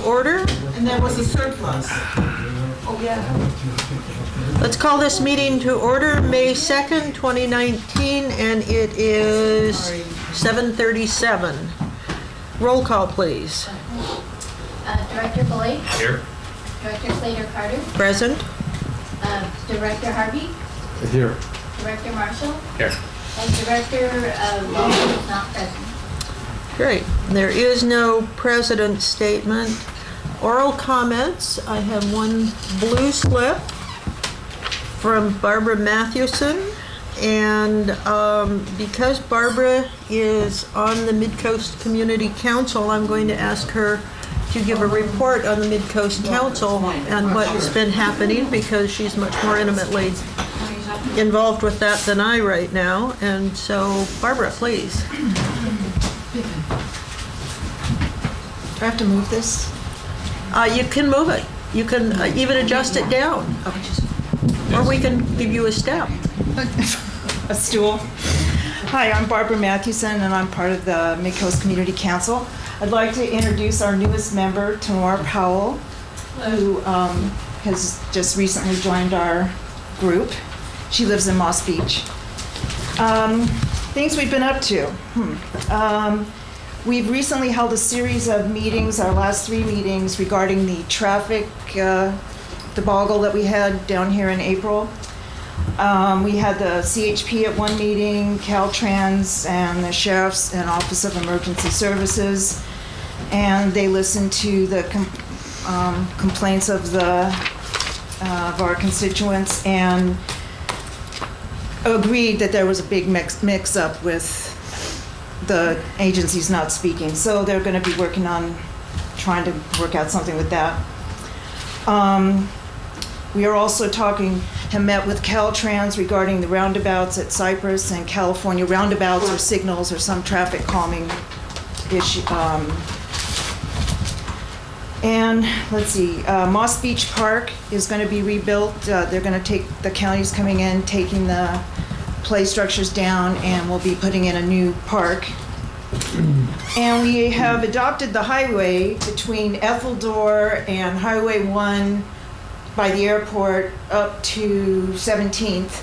order. And there was a surplus. Oh, yeah. Let's call this meeting to order, May 2nd, 2019, and it is 7:37. Roll call, please. Director Boyd. Here. Director Slater-Carter. Present. Director Harvey. Here. Director Marshall. Here. And Director Wilson is not present. Great. There is no president's statement. Oral comments. I have one blue slip from Barbara Mathewson. And because Barbara is on the Mid-Coast Community Council, I'm going to ask her to give a report on the Mid-Coast Council and what's been happening, because she's much more intimately involved with that than I right now. And so, Barbara, please. Do I have to move this? You can move it. You can even adjust it down. Or we can give you a step. A stool. Hi, I'm Barbara Mathewson, and I'm part of the Mid-Coast Community Council. I'd like to introduce our newest member, Tamara Powell, who has just recently joined our group. She lives in Moss Beach. Things we've been up to. We've recently held a series of meetings, our last 3 meetings, regarding the traffic debacle that we had down here in April. We had the CHP at one meeting, Caltrans, and the Sheriff's and Office of Emergency Services, and they listened to the complaints of our constituents and agreed that there was a big mix-up with the agencies not speaking. So they're going to be working on trying to work out something with that. We are also have met with Caltrans regarding the roundabouts at Cypress and California roundabouts or signals or some traffic calming issue. And let's see, Moss Beach Park is going to be rebuilt. They're going to the county's coming in, taking the play structures down, and we'll be putting in a new park. And we have adopted the highway between Etheldor and Highway 1 by the airport up to 17th.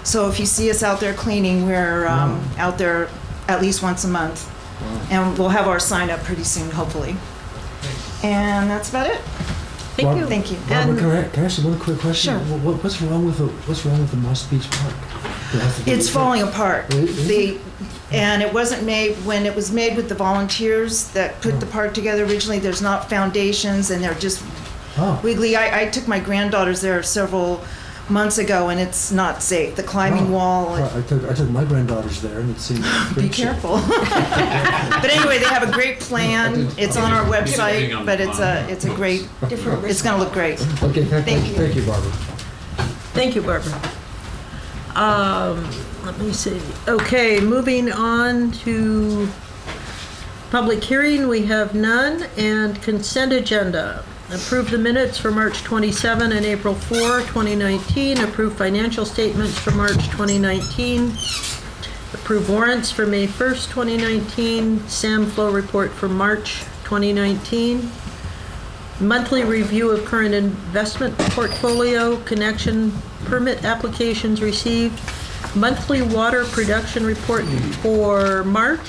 So if you see us out there cleaning, we're out there at least once a month. And we'll have our sign up pretty soon, hopefully. And that's about it. Thank you. Thank you. Barbara, can I ask you one quick question? Sure. What's wrong with the Moss Beach Park? It's falling apart. Really? And it wasn't made, when it was made with the volunteers that put the park together originally, there's not foundations and they're just wiggly. I took my granddaughters there several months ago and it's not safe. The climbing wall. I took my granddaughters there and it seemed Be careful. But anyway, they have a great plan. It's on our website, but it's a great, it's going to look great. Okay, Thank you. Thank you, Barbara. Thank you, Barbara. Let me see. Okay, moving on to public hearing, we have none, and consent agenda. Approve the minutes for March 27 and April 4, 2019. Approve financial statements for March 2019. Approve warrants for May 1st, 2019. SAM flow report for March 2019. Monthly review of current investment portfolio, connection permit applications received. Monthly water production report for March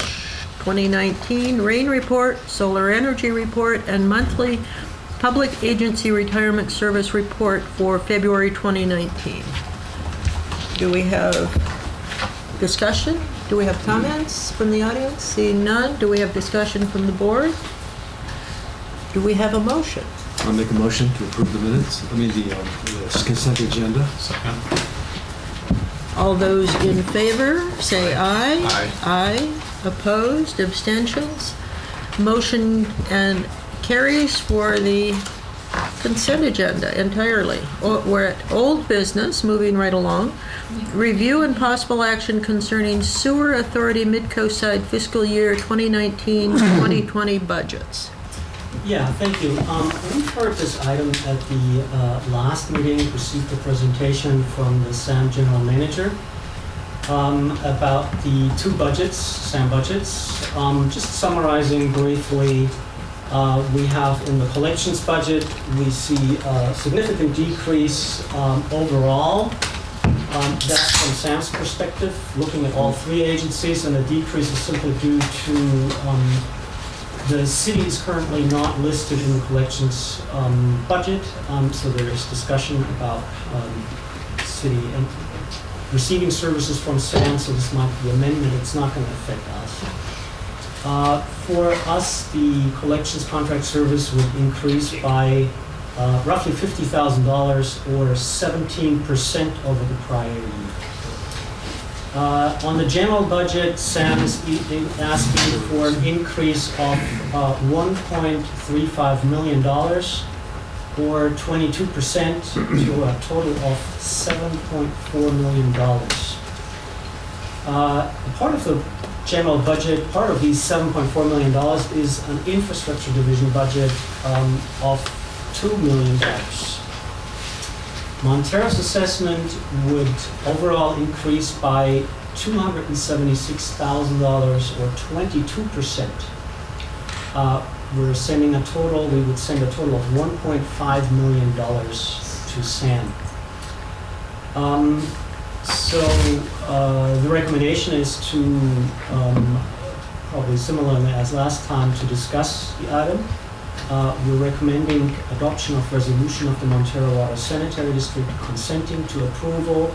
2019. Rain report, solar energy report, and monthly public agency retirement service report for February 2019. Do we have discussion? Do we have comments from the audience? Seeing none. Do we have discussion from the board? Do we have a motion? I'll make a motion to approve the minutes. The consent agenda. Second. All those in favor, say aye. Aye. Aye. Opposed, abstentions? Motion and carries for the consent agenda entirely. We're at old business, moving right along. Review and possible action concerning Sewer Authority Midcoast Side fiscal year 2019-2020 budgets. Yeah, thank you. We heard this item at the last meeting, received a presentation from the SAM General Manager about the 2 budgets, SAM budgets. Just summarizing briefly We have in the collections budget, we see a significant decrease overall. That's from Sam's perspective, looking at all three agencies, and the decrease is simply due to the city is currently not listed in the collections budget, so there is discussion about city receiving services from SAM, so this might be amendment. It's not going to affect us. For us, the collections contract service would increase by roughly $50,000 or 17% over the prior year. On the general budget, Sam is asking for an increase of $1.35 million or 22% to a total of $7.4 million. Part of the general budget, part of these $7.4 million is an infrastructure division budget of $2 million. Montara's assessment would overall increase by $276,000 or 22%. We would send a total of $1.5 million to SAM. The recommendation is to, probably similar as last time, to discuss the item. We're recommending adoption of resolution of the Montara Water Sanitary District consenting to approval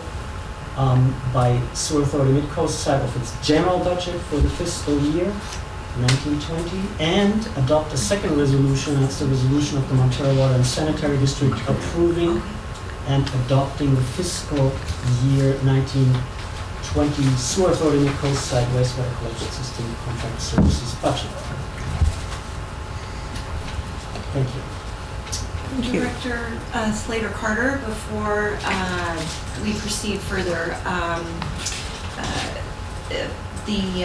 by Sewer Authority Mid-Coast side of its general budget for the fiscal year 1920, and adopt a second resolution, that's the resolution of the Montara Water and Sanitary District approving and adopting the fiscal year 1920 Sewer Authority Mid-Coast side wastewater collection system contract services budget. Thank you. Thank you. Director Slater Carter, before we proceed further, the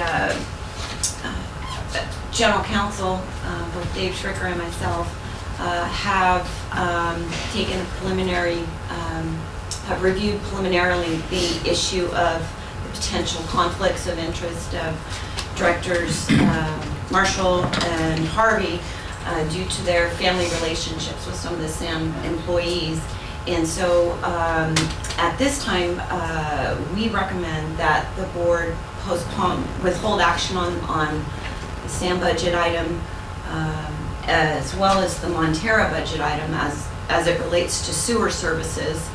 General Counsel, both Dave Schricker and myself, have taken a preliminary, have reviewed preliminarily the issue of the potential conflicts of interest of Directors Marshall and Harvey due to their family relationships with some of the SAM employees. And so at this time, we recommend that the board withhold action on the SAM budget item as well as the Montara budget item as it relates to sewer services,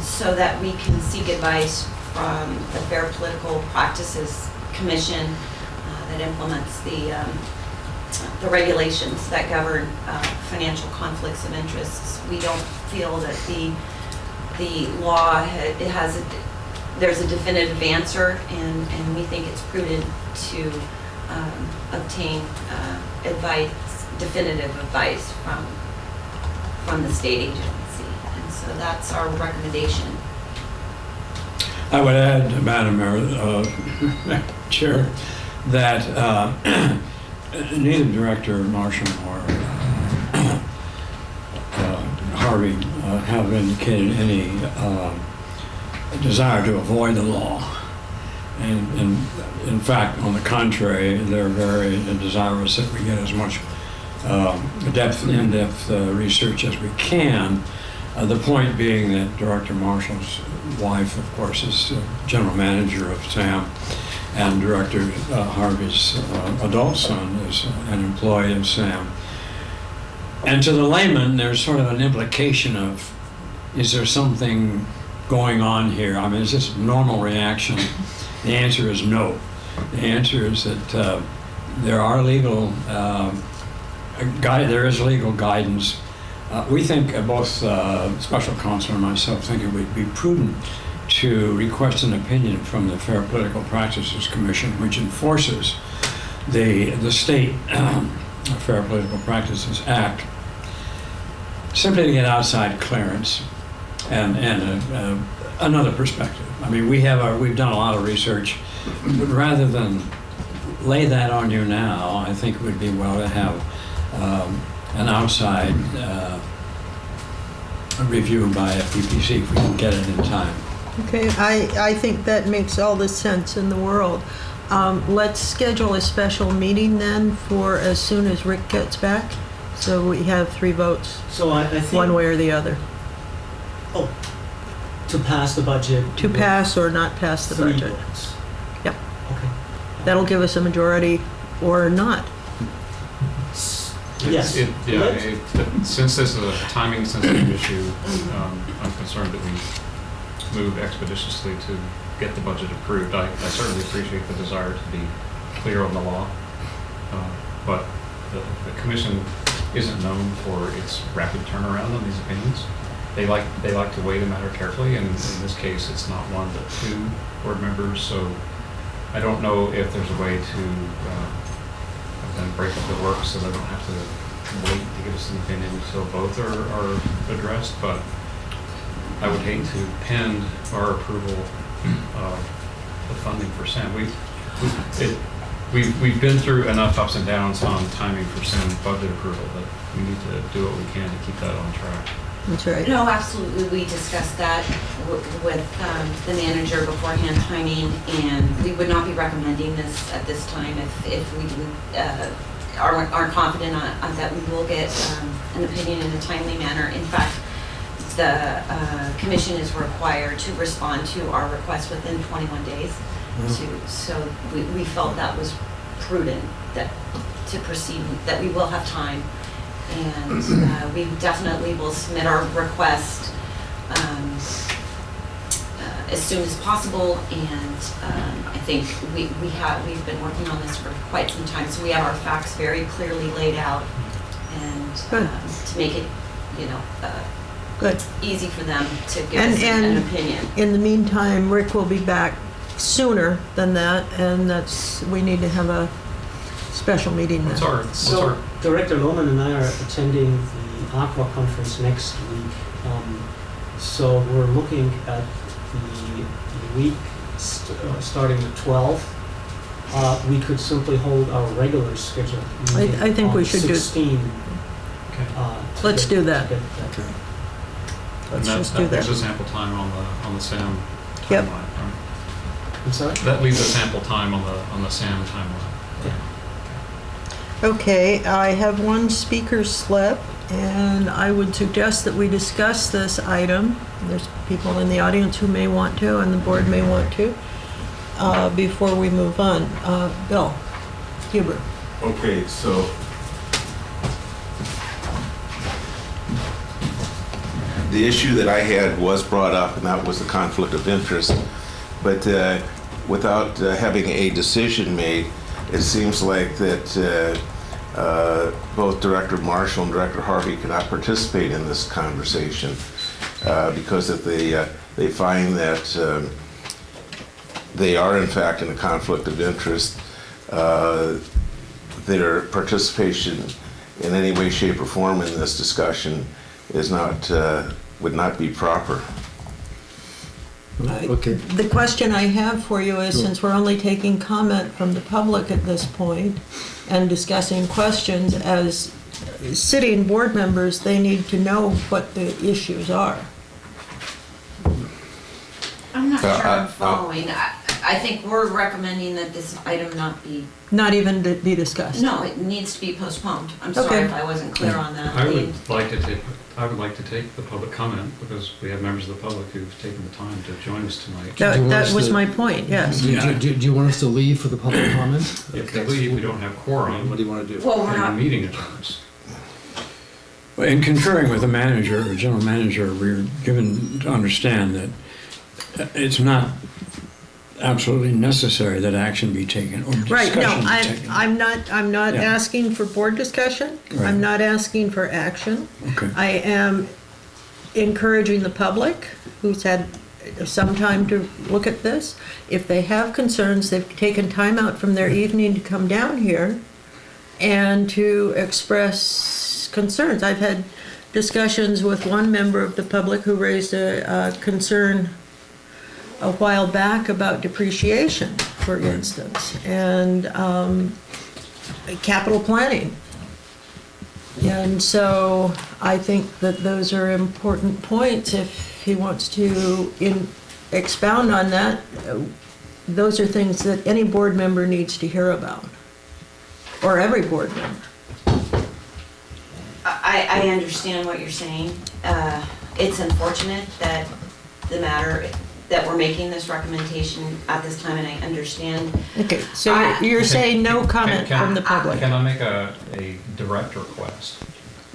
so that we can seek advice from the Fair Political Practices Commission that implements the regulations that govern financial conflicts of interests. We don't feel that the law there's a definitive answer, and we think it's prudent to obtain definitive advice from the state agency, and so that's our recommendation. I would add, Madam Chair, that neither Director Marshall or Harvey have indicated any desire to avoid the law. And in fact, on the contrary, they're very desirous that we get as much in-depth research as we can. The point being that Director Marshall's wife, of course, is general manager of SAM, and Director Harvey's adult son is an employee of SAM. And to the layman, there's sort of an implication of, is there something going on here? I mean, is this a normal reaction? The answer is no. The answer is that there are legal there is legal guidance. We think both Special Counsel and myself think it would be prudent to request an opinion from the Fair Political Practices Commission, which enforces the state Fair Political Practices Act, simply to get outside clearance and another perspective. I mean, we've done a lot of research, but rather than lay that on you now, I think it would be well to have an outside review by a PPC if we can get it in time. Okay, I think that makes all the sense in the world. Let's schedule a special meeting then for as soon as Rick gets back, so we have 3 votes, So I think. one way or the other, Oh, to pass the budget. to pass or not pass the 3 budget. votes. Yep. Okay. That'll give us a majority or not. Yes. Since this is a timing sensitive issue, I'm concerned that we move expeditiously to get the budget approved. I certainly appreciate the desire to be clear on the law, but the commission isn't known for its rapid turnaround on these opinions. They like to weigh the matter carefully, and in this case, it's not 1 but 2 board members. So I don't know if there's a way to then break up the work so they don't have to wait to give us an opinion until both are addressed. But I would hate to pend our approval of the funding for SAM. We've been through enough ups and downs on timing for SAM budget approval that we need to do what we can to keep that on track. That's right. No, absolutely. We discussed that with the manager beforehand, timing, and we would not be recommending this at this time if we are confident that we will get an opinion in a timely manner. In fact, the commission is required to respond to our request within 21 days. So we felt that was prudent to proceed, that we will have time. And we definitely will submit our request as soon as possible. And I think we've been working on this for quite some time, so we have our facts very clearly laid out, and to make it, Good. easy for them to give us an opinion. In the meantime, Rick will be back sooner than that, and we need to have a special meeting then. So Director Lohman and I are attending the Aqua conference next week. So we're looking at the week starting the 12th. We could simply hold our regular schedule meeting I think we should do. 16. Let's do that. Let's And just that do leaves that. us ample time on the SAM timeline. Yep. Right? I'm sorry? That leaves us ample time on the SAM timeline. Okay, I have 1 speaker slip, and I would suggest that we discuss this item. There's people in the audience who may want to, and the board may want to, before we move on. Bill Huber. Okay, so the issue that I had was brought up, and that was the conflict of interest. But without having a decision made, it seems like that both Director Marshall and Director Harvey cannot participate in this conversation because if they find that they are in fact in a conflict of interest, their participation in any way, shape, or form in this discussion is not would not be proper. Okay. The question I have for you is, since we're only taking comment from the public at this point and discussing questions, as sitting board members, they need to know what the issues are. I'm not sure I'm following. I think we're recommending that this item not be, Not even to be discussed. no, it needs to be postponed. I'm sorry Okay. if I wasn't clear on that. I would like to take the public comment because we have members of the public who've taken the time to join us tonight. Do you want That us was to- my point, yes. Do you want us to leave for the public comment? If they leave, we don't have quorum, What do you want to do? Well, we're and the not, meeting adjourns. Well, in concurring with the manager, or general manager, we're given to understand that it's not absolutely necessary that action be taken or Right, no, discussion be taken. I'm not Yeah. asking for board discussion. Right. I'm not asking for action. Okay. I am encouraging the public, who's had some time to look at this. If they have concerns, they've taken time out from their evening to come down here and to express concerns. I've had discussions with one member of the public who raised a concern a while back about depreciation, for instance, and capital planning. And so I think that those are important points. If he wants to expound on that, those are things that any board member needs to hear about, or every board member. I understand what you're saying. It's unfortunate that that we're making this recommendation at this time, and I understand. Okay, so you're saying no comment from the public? Can I make a direct request?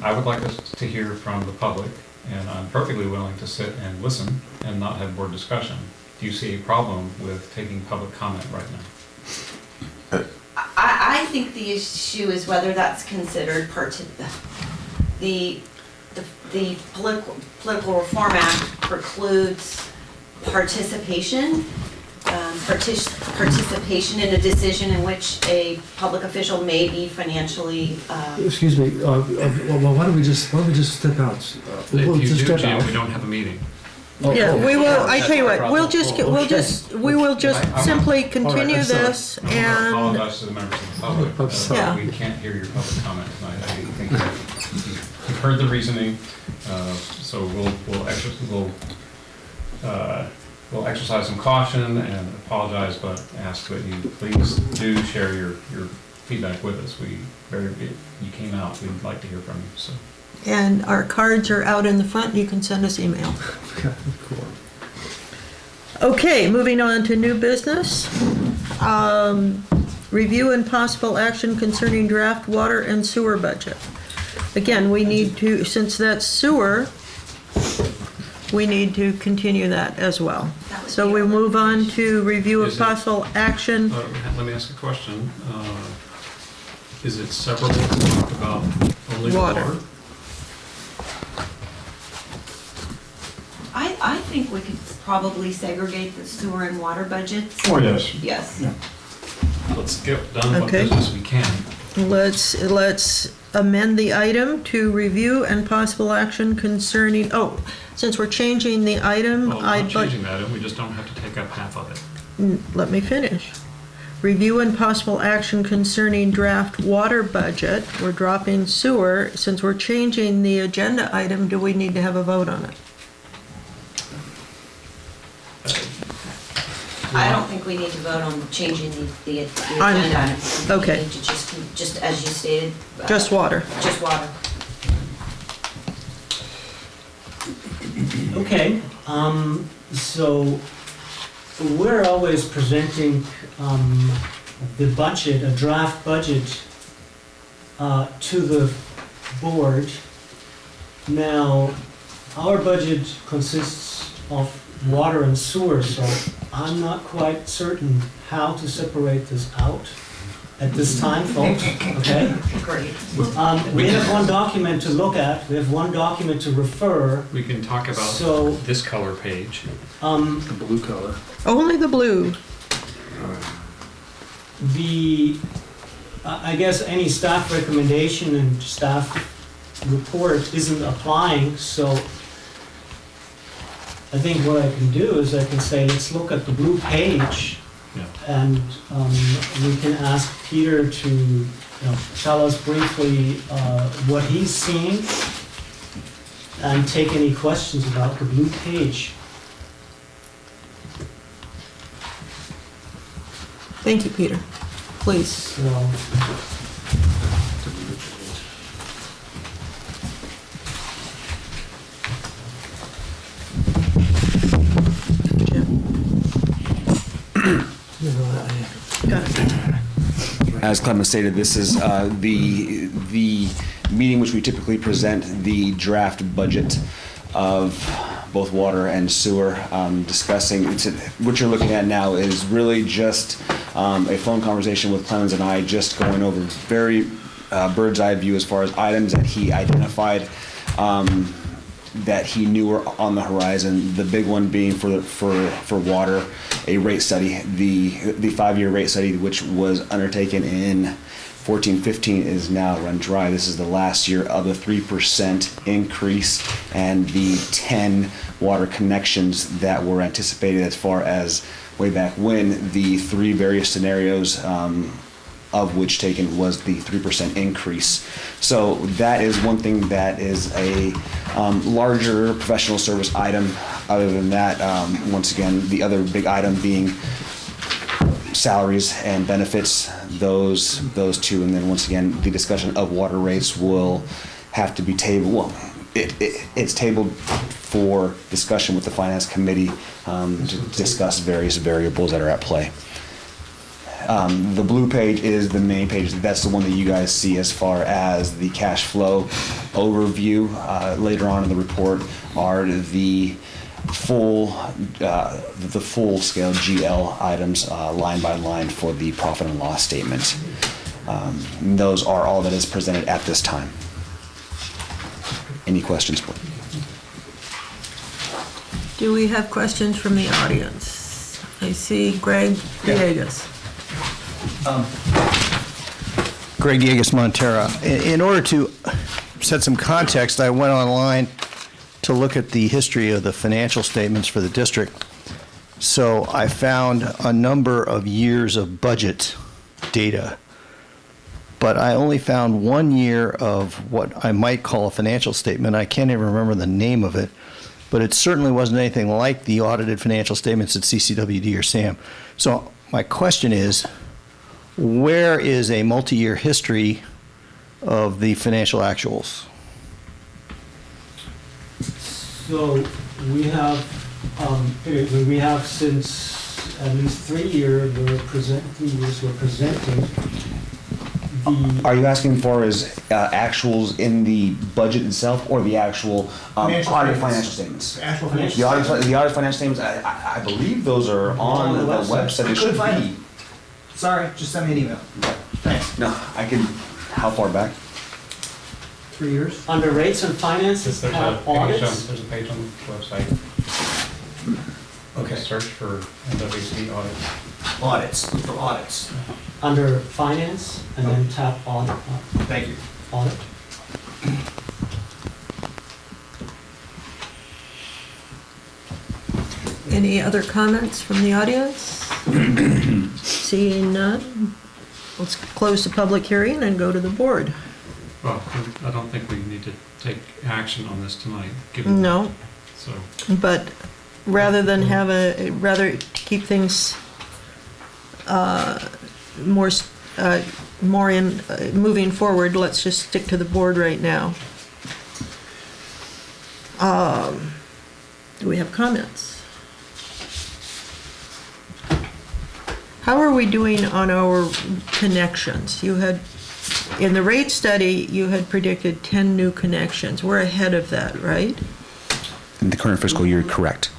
I would like us to hear from the public, and I'm perfectly willing to sit and listen and not have board discussion. Do you see a problem with taking public comment right now? I think the issue is whether that's considered the Political Reform Act precludes participation in a decision in which a public official may be financially. Excuse me, well, why don't we just step out? If you do, Jim, we don't have a meeting. Yeah, we will, I tell you what, we will just simply continue I'm sorry. this I and, apologize to the members of the public. I'm sorry. Yeah. We can't hear your public comment tonight. I think you've heard the reasoning, so we'll exercise some caution and apologize, but ask that you please do share your feedback with us. You came out, we'd like to hear from you, so. and our cards are out in the front, you can send us email. Cool. Okay, moving on to new business. Review and possible action concerning draft water and sewer budget. Again, we need to, since that's sewer, we need to continue that as well. So we move on to review of Is it- possible action. Let me ask a question. Is it separable to talk about only the Water. water? I think we could probably segregate the sewer and water budgets. Oh, yes. Yes. Yeah. Let's get done what Okay. business we can. Let's amend the item to review and possible action concerning, since we're changing the item, Well, not I'd like, changing that, we just don't have to take up half of it. let me finish. Review and possible action concerning draft water budget. We're dropping sewer. Since we're changing the agenda item, do we need to have a vote on it? I don't think we need to vote on changing the agenda. I'm- item. I think we okay. need to just as you stated. Just water. Just water. Okay, so we're always presenting the budget, a draft budget, to the board. Now, our budget consists of water and sewer, so I'm not quite certain how to separate this out at this time, folks, okay? Great. We have one document to look at, we have one document to refer, We can talk about so, this color page. The blue color. Only the blue. I guess any staff recommendation and staff report isn't applying, so I think what I can do is I can say, let's look at the blue page, Yeah. and we can ask Peter to tell us briefly what he's seeing and take any questions about the blue page. Thank you, Peter. Please. So, As Clement stated, this is the meeting which we typically present the draft budget of both water and sewer. Discussing, what you're looking at now is really just a phone conversation with Clemens and I, just going over very bird's eye view as far as items that he identified that he knew were on the horizon. The big one being for water, a rate study. The 5-year rate study, which was undertaken in 14-15, is now run dry. This is the last year of the 3% increase and the 10 water connections that were anticipated as far as way back when. The 3 various scenarios of which taken was the 3% increase. So that is one thing that is a larger professional service item. Other than that, once again, the other big item being salaries and benefits, those two, and then once again, the discussion of water rates will have to be tabled. Well, it's tabled for discussion with the finance committee to discuss various variables that are at play. The blue page is the main page. That's the one that you guys see as far as the cash flow overview. Later on in the report are the full scale GL items line by line for the profit and loss statement. Those are all that is presented at this time. Any questions, please? Do we have questions from the audience? I see Greg Villegas. Greg Diegas, Montara. In order to set some context, I went online to look at the history of the financial statements for the district. So I found a number of years of budget data, but I only found 1 year of what I might call a financial statement. I can't even remember the name of it, but it certainly wasn't anything like the audited financial statements at CCWD or SAM. So my question is, where is a multi-year history of the financial actuals? So we have since at least 3 years, we're presenting the. Are you asking for is actuals in the budget itself or the actual audit financial statements? Actual The audit financial statements, I believe those are on the website. It should be. Sorry, just send me an email. Thanks. No, I can, how far back? 3 years? Under rates and finances, There's have audits. there's a page on the website. Okay. Search for MWSD audits. Audits, for audits. Under finance, and then tap audit. Thank you. Audit. Any other comments from the audience? Seeing none, let's close the public hearing and go to the board. Well, I don't think we need to take action on this tonight, given. No, So, but rather than rather keep things more in, moving forward, let's just stick to the board right now. Do we have comments? How are we doing on our connections? You had, in the rate study, you had predicted 10 new connections. We're ahead of that, right? In the current fiscal year, correct.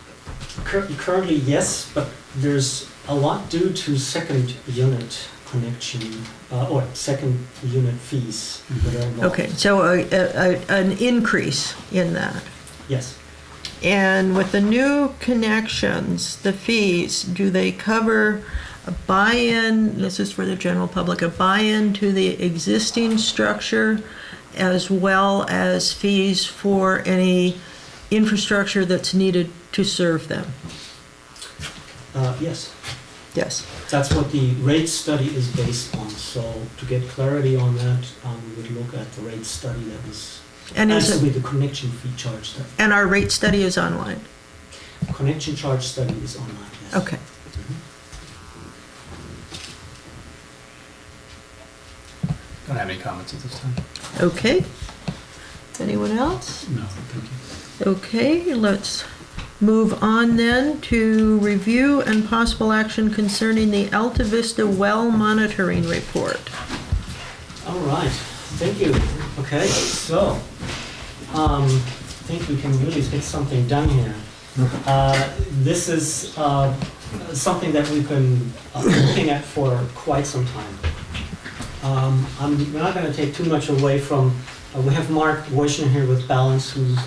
Currently, yes, but there's a lot due to second unit connection, or second unit fees that are involved. Okay, so an increase in that. Yes. And with the new connections, the fees, do they cover a buy-in, this is for the general public, a buy-in to the existing structure as well as fees for any infrastructure that's needed to serve them? Yes. Yes. That's what the rate study is based on. So to get clarity on that, we would look at the rate study that was, And is actually it, the connection fee charge study. and our rate study is online? Connection charge study is online, yes. Okay. Don't have any comments at this time. Okay. Anyone else? No, thank you. Okay, let's move on then to review and possible action concerning the Alta Vista well monitoring report. All right, thank you. Okay, so, I think we can really get something done here. This is something that we've been looking at for quite some time. I'm not going to take too much away from, we have Mark Voisin here with Balance, who's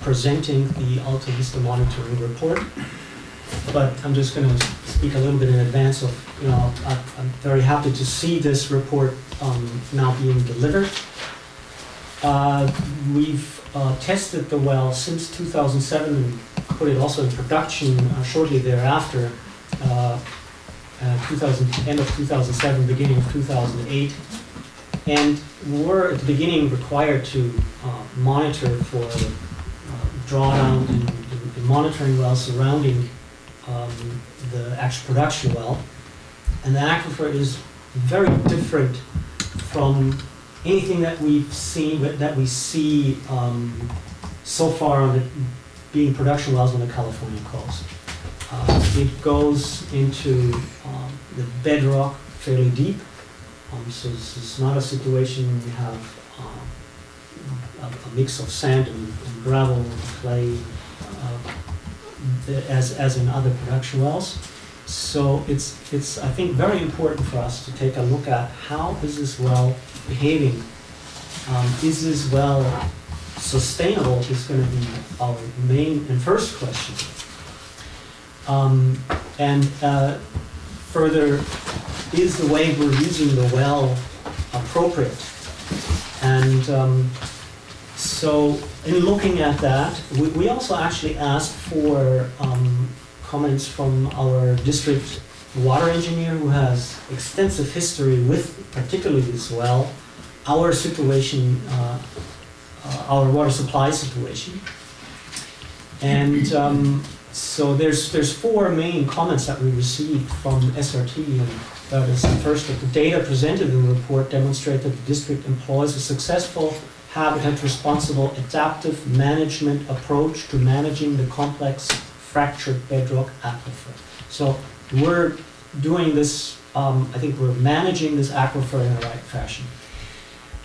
presenting the Alta Vista monitoring report. But I'm just going to speak a little bit in advance of, I'm very happy to see this report now being delivered. We've tested the well since 2007 and put it also in production shortly thereafter, end of 2007, beginning of 2008. And we're at the beginning required to monitor for drawdown and the monitoring well surrounding the actual production well. And the aquifer is very different from anything that we've seen, that we see so far on the being production wells on the California coast. It goes into the bedrock fairly deep, so this is not a situation where we have a mix of sand and gravel and clay as in other production wells. So it's I think very important for us to take a look at how is this well behaving. Is this well sustainable is going to be our main and first question. Further, is the way we're using the well appropriate? And so in looking at that, we also actually asked for comments from our district water engineer who has extensive history with particularly this well, our situation, our water supply situation. And so there's four main comments that we received from SRT, and that is first, that the data presented in the report demonstrate that the district employs a successful habitat-responsible adaptive management approach to managing the complex fractured bedrock aquifer. So we're doing this, I think we're managing this aquifer in the right fashion.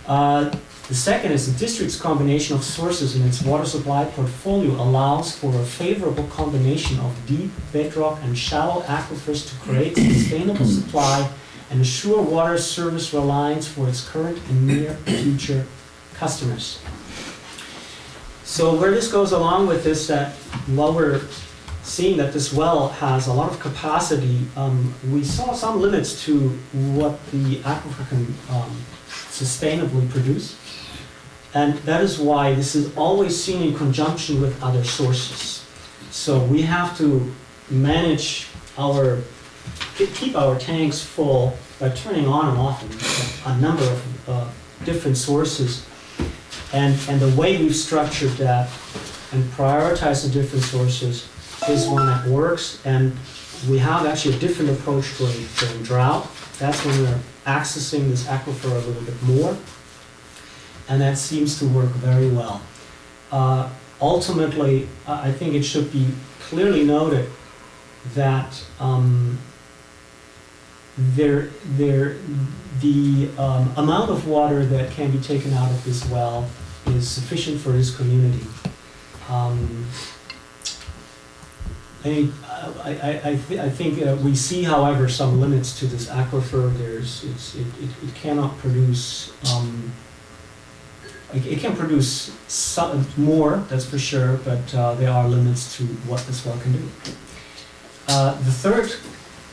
The second is the district's combination of sources in its water supply portfolio allows for a favorable combination of deep bedrock and shallow aquifers to create sustainable supply and assure water service reliance for its current and near future customers. So where this goes along with this, that while we're seeing that this well has a lot of capacity, we saw some limits to what the aquifer can sustainably produce. And that is why this is always seen in conjunction with other sources. So we have to manage keep our tanks full by turning on and off a number of different sources. And the way we've structured that and prioritized the different sources is one that works. And we have actually a different approach during drought. That's when we're accessing this aquifer a little bit more. And that seems to work very well. Ultimately, I think it should be clearly noted that the amount of water that can be taken out of this well is sufficient for this community. I think we see, however, some limits to this aquifer. It cannot produce. It can produce some more, that's for sure, but there are limits to what this well can do. The third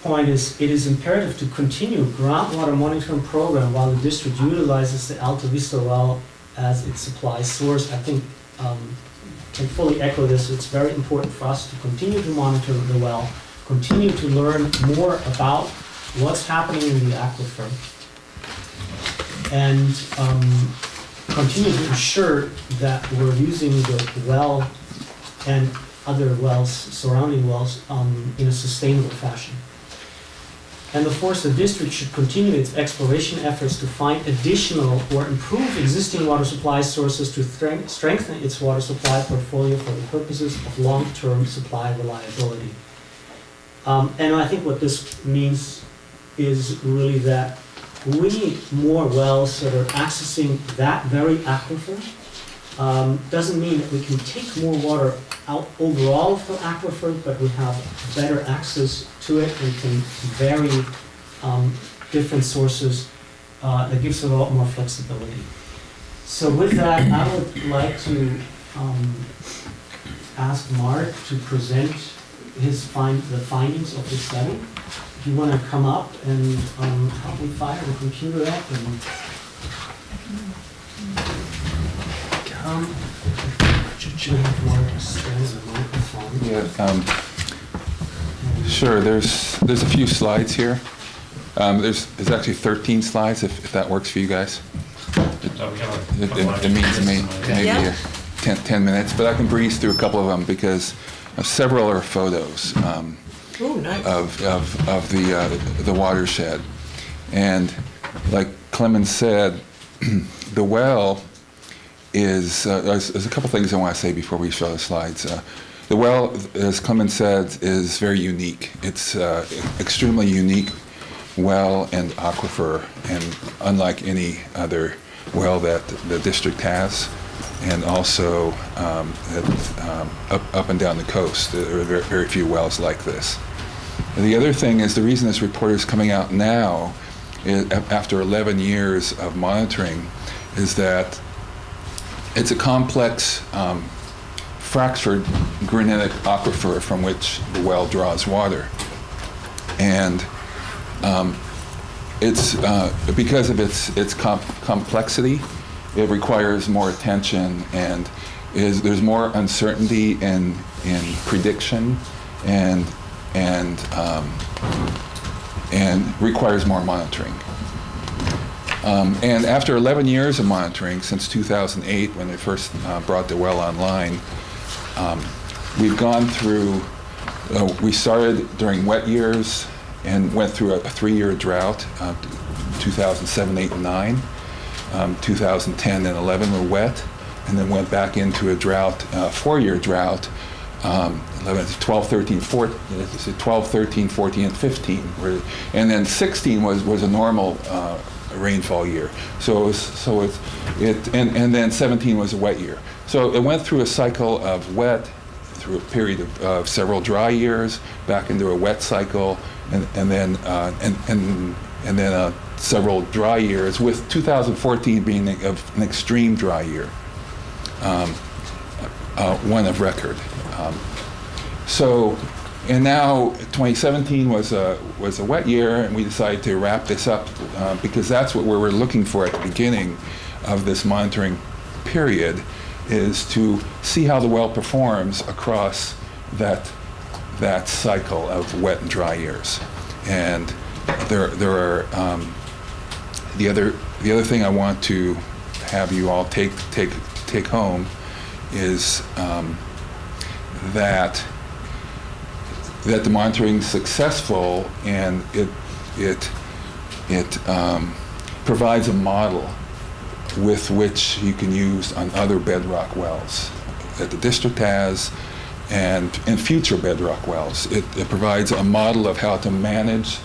point is it is imperative to continue groundwater monitoring program while the district utilizes the Alta Vista well as its supply source. I think can fully echo this. It's very important for us to continue to monitor the well, continue to learn more about what's happening in the aquifer, and continue to ensure that we're using the well and other wells, surrounding wells, in a sustainable fashion. And of course, the district should continue its exploration efforts to find additional or improve existing water supply sources to strengthen its water supply portfolio for the purposes of long-term supply reliability. And I think what this means is really that we need more wells that are accessing that very aquifer. Doesn't mean that we can take more water out overall from aquifer, but we have better access to it and can vary different sources. That gives it a lot more flexibility. So with that, I would like to ask Mark to present the findings of the study. If you want to come up and help me fire the computer up and come. Yeah, sure. There's a few slides here. There's actually 13 slides if that works for you guys. It means maybe 10 minutes, but I can breeze through a couple of them because several are photos. Ooh, nice. of the watershed. And like Clemens said, the well is, there's a couple things I want to say before we show the slides. The well, as Clemens said, is very unique. It's extremely unique well and aquifer, and unlike any other well that the district has, and also up and down the coast. There are very few wells like this. And the other thing is, the reason this report is coming out now, after 11 years of monitoring, is that it's a complex fractured granitic aquifer from which the well draws water. And it's because of its complexity, it requires more attention, and there's more uncertainty in prediction, and requires more monitoring. And after 11 years of monitoring, since 2008, when they first brought the well online, we've gone through, we started during wet years and went through a 3-year drought, 2007, 8, and 9. 2010 and 11 were wet, and then went back into a drought, 4-year drought, 12, 13, 14, and 15. And then 16 was a normal rainfall year. And then 17 was a wet year. So it went through a cycle of wet, through a period of several dry years, back into a wet cycle, and then several dry years, with 2014 being an extreme dry year, one of record. And now 2017 was a wet year, and we decided to wrap this up because that's what we were looking for at the beginning of this monitoring period, is to see how the well performs across that cycle of wet and dry years. And there are the other thing I want to have you all take home is that the monitoring is successful, and it provides a model with which you can use on other bedrock wells that the district has, and future bedrock wells. It provides a model of how to manage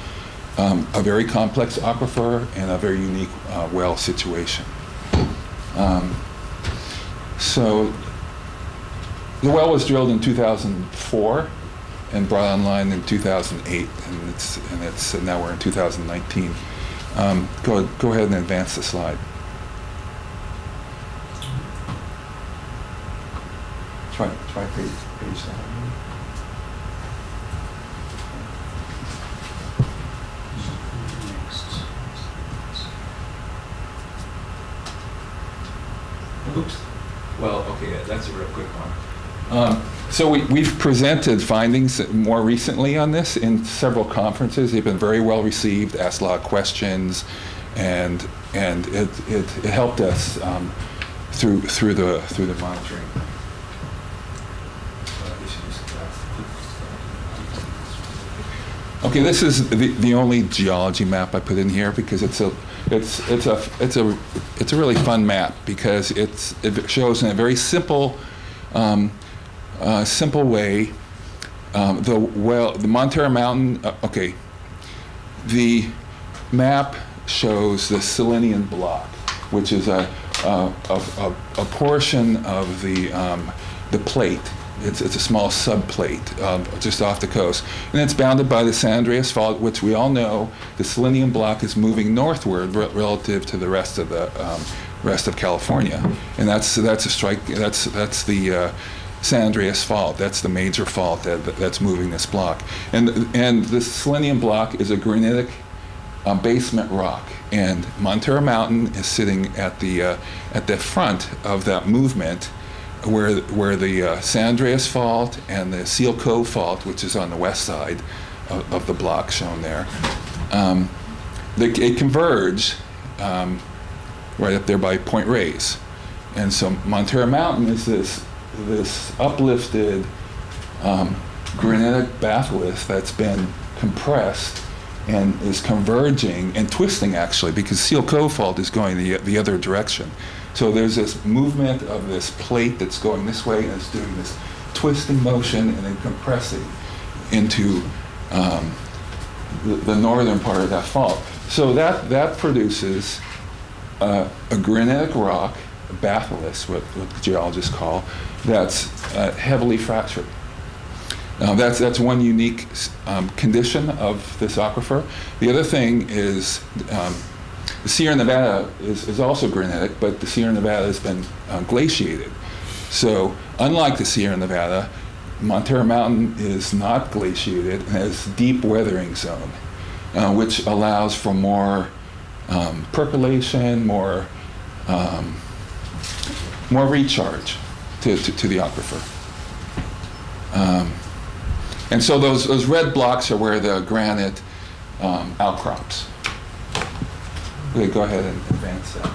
a very complex aquifer and a very unique well situation. So the well was drilled in 2004 and brought online in 2008, and now we're in 2019. Go ahead and advance the slide. Try page down. Oops. Well, okay, that's a real quick one. So we've presented findings more recently on this in several conferences. They've been very well received, asked a lot of questions, and it helped us through the monitoring. Okay, this is the only geology map I put in here because it's a really fun map, because it shows in a very simple way the Montara Mountain. Okay, the map shows the Selenian block, which is a portion of the plate. It's a small subplate just off the coast, and it's bounded by the San Andreas Fault, which we all know the Selenian block is moving northward relative to the rest of California, and that's the San Andreas Fault. That's the major fault that's moving this block, and the Selenian block is a granitic basement rock, and Montara Mountain is sitting at the front of that movement, where the San Andreas Fault and the Seal Cove Fault, which is on the west side of the block shown there, they converge right up there by Point Reyes. And so Montara Mountain is this uplifted granitic batholith that's been compressed and is converging and twisting, actually, because Seal Cove Fault is going the other direction. So there's this movement of this plate that's going this way, and it's doing this twisting motion and then compressing into the northern part of that fault. So that produces a granitic rock, a batholith, what geologists call, that's heavily fractured. That's one unique condition of this aquifer. The other thing is the Sierra Nevada is also granitic, but the Sierra Nevada has been glaciated. So unlike the Sierra Nevada, Montara Mountain is not glaciated and has deep weathering zone, which allows for more percolation, more recharge to the aquifer. And so those red blocks are where the granite outcrops. Okay, go ahead and advance that.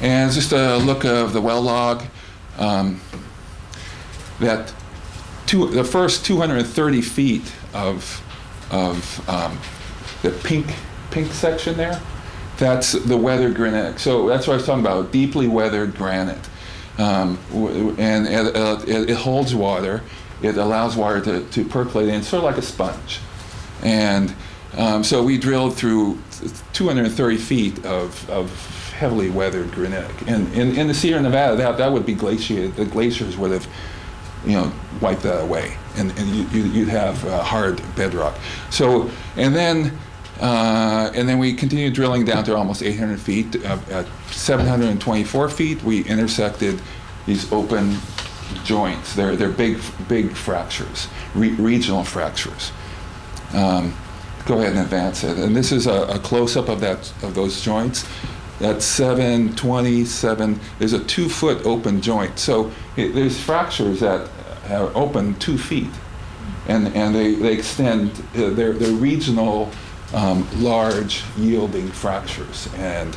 And just a look of the well log. The first 230 feet of the pink section there, that's the weathered granitic. So that's what I was talking about, deeply weathered granite. And it holds water. It allows water to percolate in, sort of like a sponge. And so we drilled through 230 feet of heavily weathered granitic. And in the Sierra Nevada, that would be glaciated. The glaciers would have, wiped that away, and you'd have hard bedrock. So, and then we continued drilling down to almost 800 feet. At 724 feet, we intersected these open joints. They're big fractures, regional fractures. Go ahead and advance it. And this is a close-up of those joints. That's 727. There's a 2-foot open joint. So there's fractures that are open 2 feet, and they extend. They're regional, large yielding fractures. And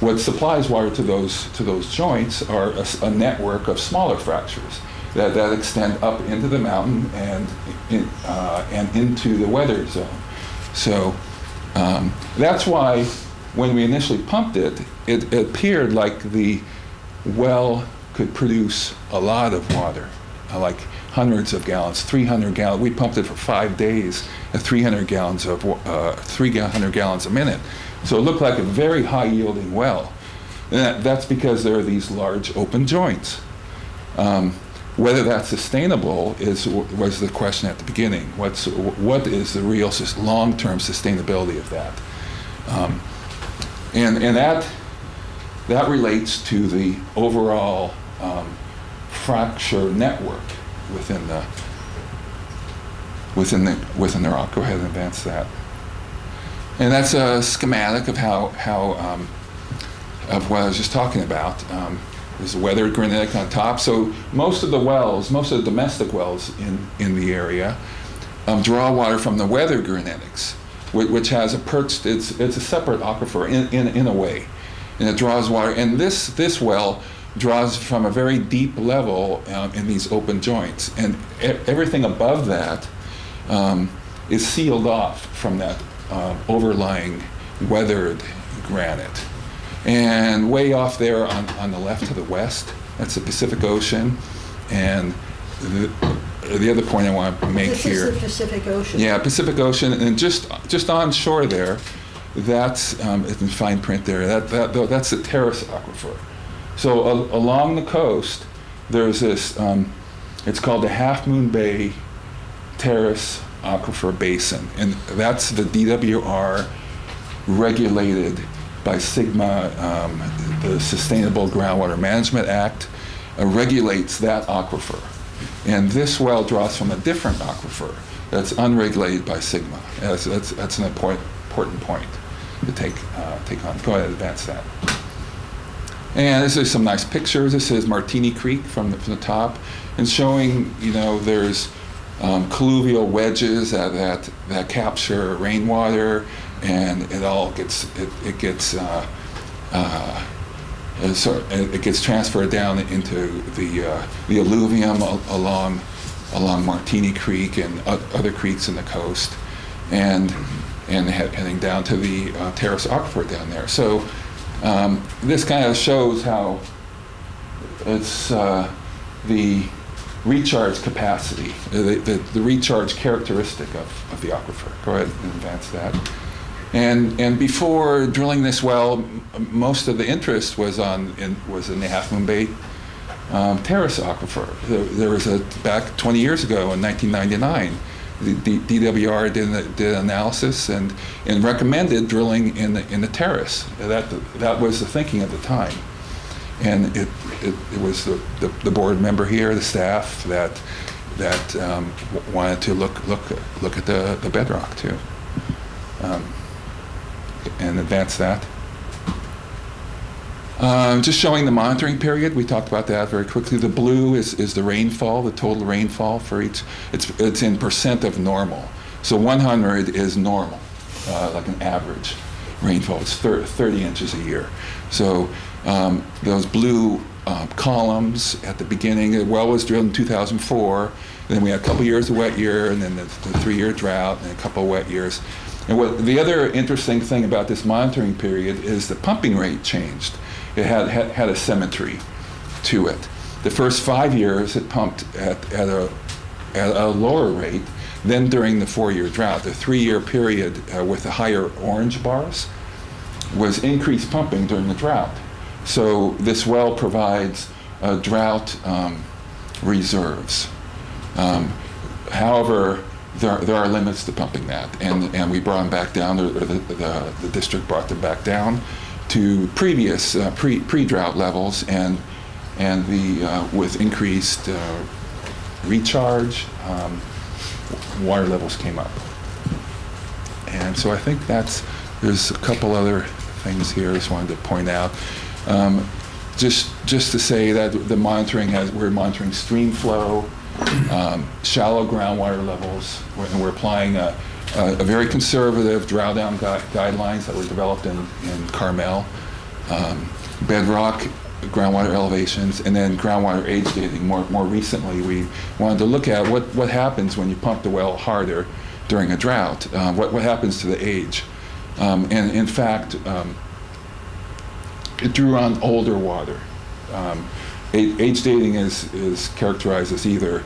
what supplies water to those joints are a network of smaller fractures that extend up into the mountain and into the weathered zone. So that's why when we initially pumped it, it appeared like the well could produce a lot of water, like hundreds of gallons, 300 gallons. We pumped it for 5 days at 300 gallons a minute. So it looked like a very high yielding well. And that's because there are these large open joints. Whether that's sustainable was the question at the beginning. What is the real long-term sustainability of that? And that relates to the overall fracture network within the rock. Go ahead and advance that. And that's a schematic of how of what I was just talking about. There's weathered granitic on top. So most of the domestic wells in the area draw water from the weathered granitics, which has it's a separate aquifer in a way, and it draws water. And this well draws from a very deep level in these open joints, and everything above that is sealed off from that overlying weathered granite. And way off there on the left to the west, that's the Pacific Ocean. And the other point I want to make here. This is the Pacific Ocean. Yeah, Pacific Ocean, and just on shore there, that's it's in fine print there. That's the terrace aquifer. So along the coast, there's this. It's called the Half Moon Bay Terrace Aquifer Basin, and that's the DWR regulated by SGMA, the Sustainable Groundwater Management Act, regulates that aquifer. And this well draws from a different aquifer that's unregulated by SGMA. That's an important point to take on. Go ahead, advance that. And this is some nice pictures. This is Martini Creek from the top, and showing there's colluvial wedges that capture rainwater, and it gets transferred down into the alluvium along along Martini Creek and other creeks in the coast, and heading down to the Terrace Aquifer down there. So this kind of shows how it's the recharge capacity, the recharge characteristic of the aquifer. Go ahead and advance that. And before drilling this well, most of the interest was in the Half Moon Bay Terrace Aquifer. There was back 20 years ago in 1999, the DWR did an analysis and recommended drilling in the terrace. That was the thinking at the time, and it was the board member here, the staff that wanted to look at the bedrock too, and advance that. Just showing the monitoring period. We talked about that very quickly. The blue is the rainfall, the total rainfall for each. It's in percent of normal. So 100 is normal, like an average rainfall. It's 30 inches a year. So those blue columns at the beginning, the well was drilled in 2004. Then we had a couple years of wet year, and then the 3-year drought, and a couple of wet years. And the other interesting thing about this monitoring period is the pumping rate changed. It had a symmetry to it. The first 5 years it pumped at a lower rate than during the 4-year drought. The 3-year period with the higher orange bars was increased pumping during the drought. So this well provides drought reserves. However, there are limits to pumping that, and we brought them back down, or the district brought them back down to previous pre-drought levels, and with increased recharge, water levels came up. And so I think there's a couple other things here I just wanted to point out. Just to say that the monitoring we're monitoring stream flow, shallow groundwater levels, and we're applying a very conservative drawdown guidelines that were developed in Carmel, bedrock, groundwater elevations, and then groundwater age dating. More recently, we wanted to look at what happens when you pump the well harder during a drought. What happens to the age? And in fact, it drew on older water. Age dating is characterized as either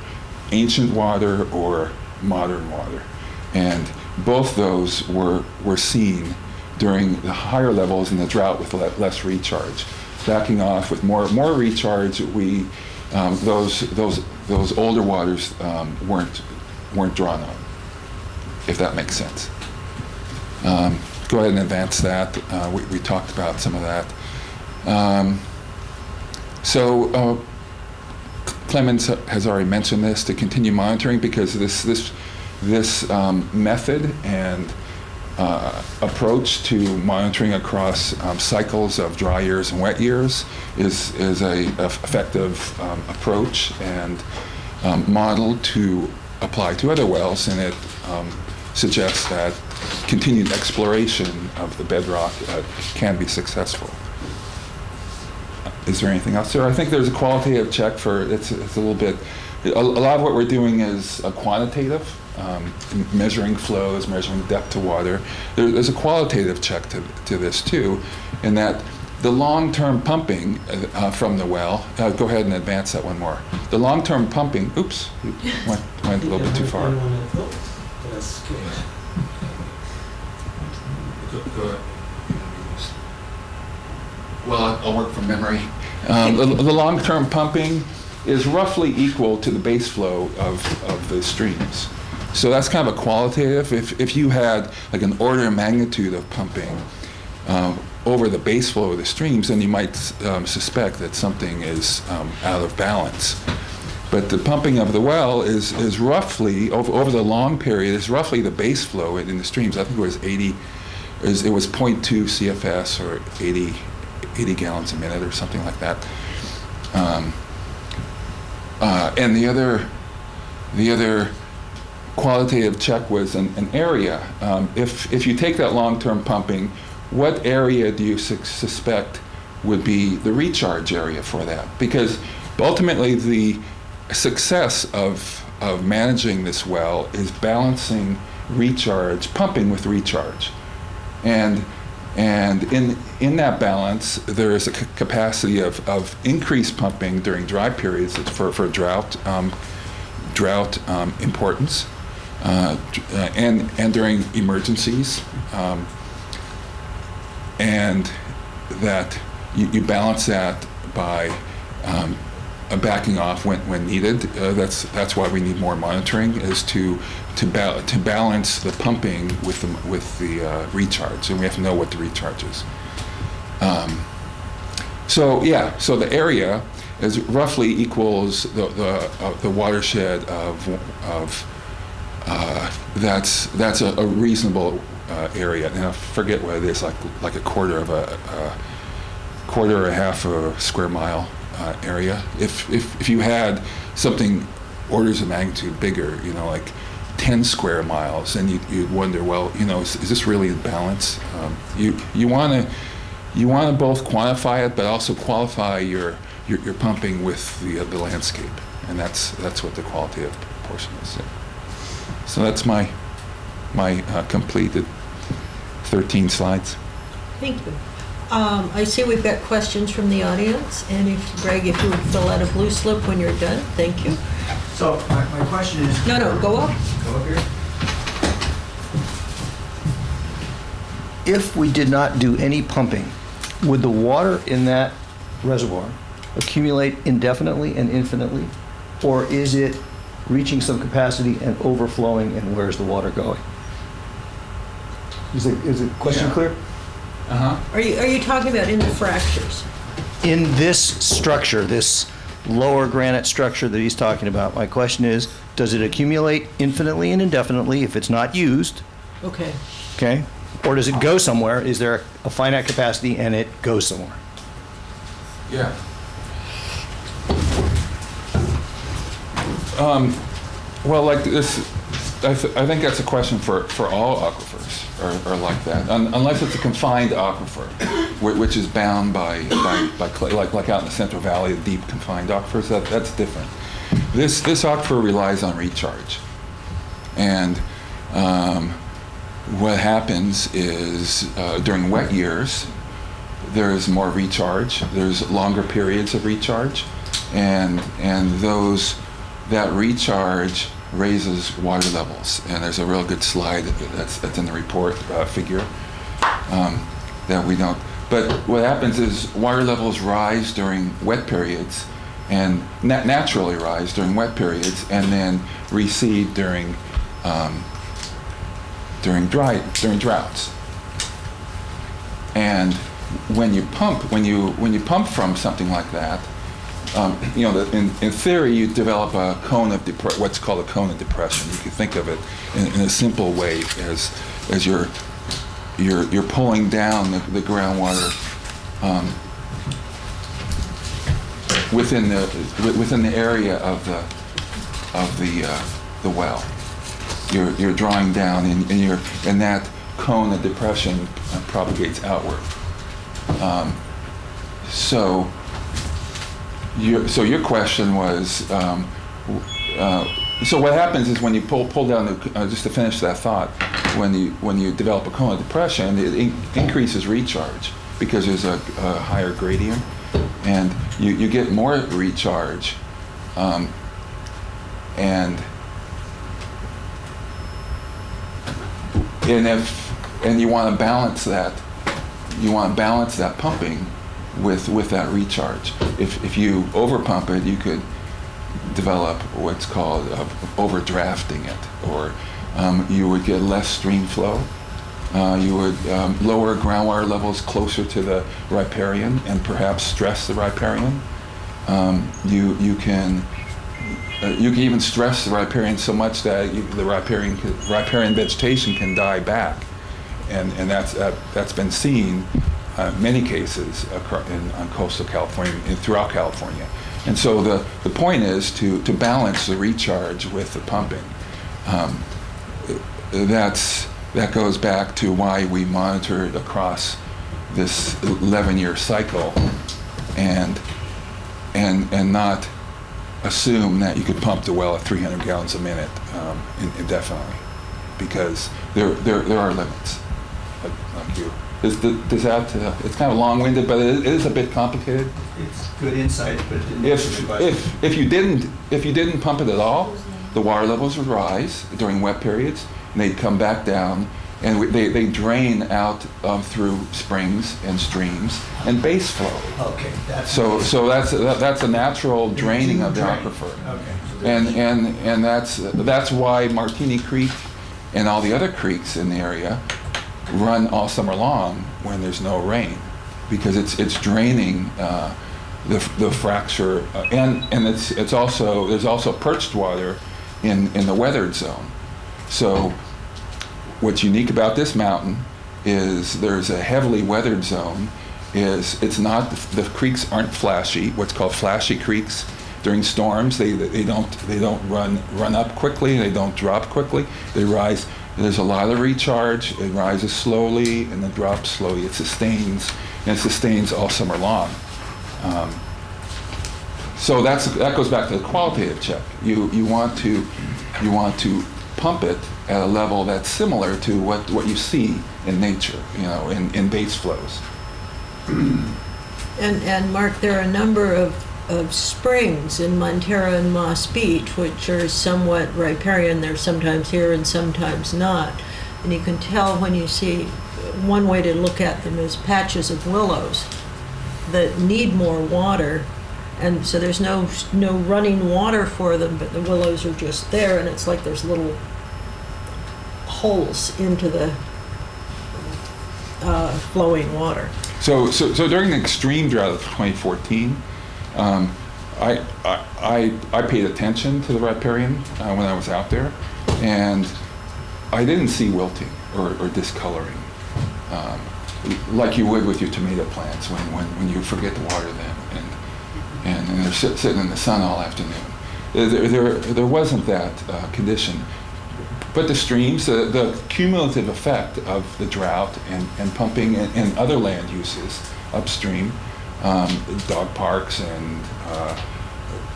ancient water or modern water, and both those were seen during the higher levels in the drought with less recharge. Backing off with more recharge, those older waters weren't drawn on, if that makes sense. Go ahead and advance that. We talked about some of that. So Clemens has already mentioned this, to continue monitoring, because this method and approach to monitoring across cycles of dry years and wet years is a effective approach and model to apply to other wells, and it suggests that continued exploration of the bedrock can be successful. Is there anything else there? I think there's a qualitative check for, it's a little bit, a lot of what we're doing is quantitative, measuring flows, measuring depth to water. There's a qualitative check to this too, in that the long-term pumping from the well, go ahead and advance that one more. The long-term pumping, oops, went a little bit too far. Go ahead. Well, I'll work from memory. The long-term pumping is roughly equal to the base flow of the streams. So that's kind of a qualitative. If you had like an order of magnitude of pumping over the base flow of the streams, then you might suspect that something is out of balance. But the pumping of the well is roughly, over the long period, is roughly the base flow in the streams. I think it was 0.2 CFS or 80 gallons a minute or something like that. And the other qualitative check was an area. If you take that long-term pumping, what area do you suspect would be the recharge area for that? Because ultimately the success of of managing this well is balancing recharge, pumping with recharge. And in that balance, there is a capacity of increased pumping during dry periods for drought importance, and during emergencies, and that you balance that by backing off when needed. That's why we need more monitoring, is to balance the pumping with the recharge, and we have to know what the recharge is. So the area is roughly equals the watershed of that's a reasonable area. And I forget what it is, like a quarter or a half a square mile area. If you had something orders of magnitude bigger, like 10 square miles, and you'd wonder, well, is this really in balance? You want to both quantify it, but also qualify your pumping with the landscape, and that's what the qualitative portion is. So that's my completed 13 slides. Thank you. I see we've got questions from the audience, and Greg, if you would fill out a blue slip when you're done, thank you. So my question is... No, go up. Go up here. If we did not do any pumping, would the water in that reservoir accumulate indefinitely and infinitely? Or is it reaching some capacity and overflowing, and where's the water going? Is the question clear? Uh-huh. Are you talking about in the fractures? In this structure, this lower granite structure that he's talking about, my question is, does it accumulate infinitely and indefinitely if it's not used? Okay. Okay? Or does it go somewhere? Is there a finite capacity and it goes somewhere? Yeah. Well, like this, I think that's a question for all aquifers, or like that, unless it's a confined aquifer, which is bound by clay, like out in the Central Valley, the deep confined aquifers. That's different. This aquifer relies on recharge, and what happens is during wet years, there's more recharge. There's longer periods of recharge, and that recharge raises water levels. And there's a real good slide that's in the report figure that we don't. But what happens is water levels rise during wet periods, and naturally rise during wet periods, and then recede during droughts. And when you pump from something like that, in theory, you develop a cone of what's called a cone of depression. You can think of it in a simple way as you're pulling down the groundwater within the area of the well. You're drawing down, and that cone of depression propagates outward. So your question was, so what happens is when you pull down just to finish that thought, when you develop a cone of depression, it increases recharge because there's a higher gradient, and you get more recharge, and you want to balance that. You want to balance that pumping with that recharge. If you overpump it, you could develop what's called overdrafting it, or you would get less stream flow. You would lower groundwater levels closer to the riparian and perhaps stress the riparian. You can even stress the riparian so much that the riparian vegetation can die back, and that's been seen many cases on coastal California and throughout California. And so the point is to balance the recharge with the pumping. That goes back to why we monitor it across this 11-year cycle, and not assume that you could pump the well at 300 gallons a minute indefinitely, because there are limits, like you. Does that, it's kind of long-winded, but it is a bit complicated. It's good insight, but If you didn't pump it at all, the water levels would rise during wet periods, and they'd come back down, and they drain out through springs and streams and base flow. Okay. So that's a natural draining of the aquifer. Okay. And that's why Martini Creek and all the other creeks in the area run all summer long when there's no rain, because it's draining the fracture, and it's also, there's also perched water in the weathered zone. So what's unique about this mountain is there's a heavily weathered zone. It's not, the creeks aren't flashy, what's called flashy creeks. During storms, they don't run up quickly, they don't drop quickly, they rise. There's a lot of recharge, it rises slowly and then drops slowly. It sustains, and it sustains all summer long. So that goes back to the qualitative check. You want to pump it at a level that's similar to what you see in nature, in base flows. And Mark, there are a number of springs in Montara and Moss Beach, which are somewhat riparian. They're sometimes here and sometimes not. And you can tell when you see, one way to look at them is patches of willows that need more water. And so there's no running water for them, but the willows are just there, and it's like there's little holes into the flowing water. So during the extreme drought of 2014, I paid attention to the riparian when I was out there, and I didn't see wilting or discoloring like you would with your tomato plants when you forget to water them and they're sitting in the sun all afternoon. There wasn't that condition. But the streams, the cumulative effect of the drought and pumping and other land uses upstream, dog parks and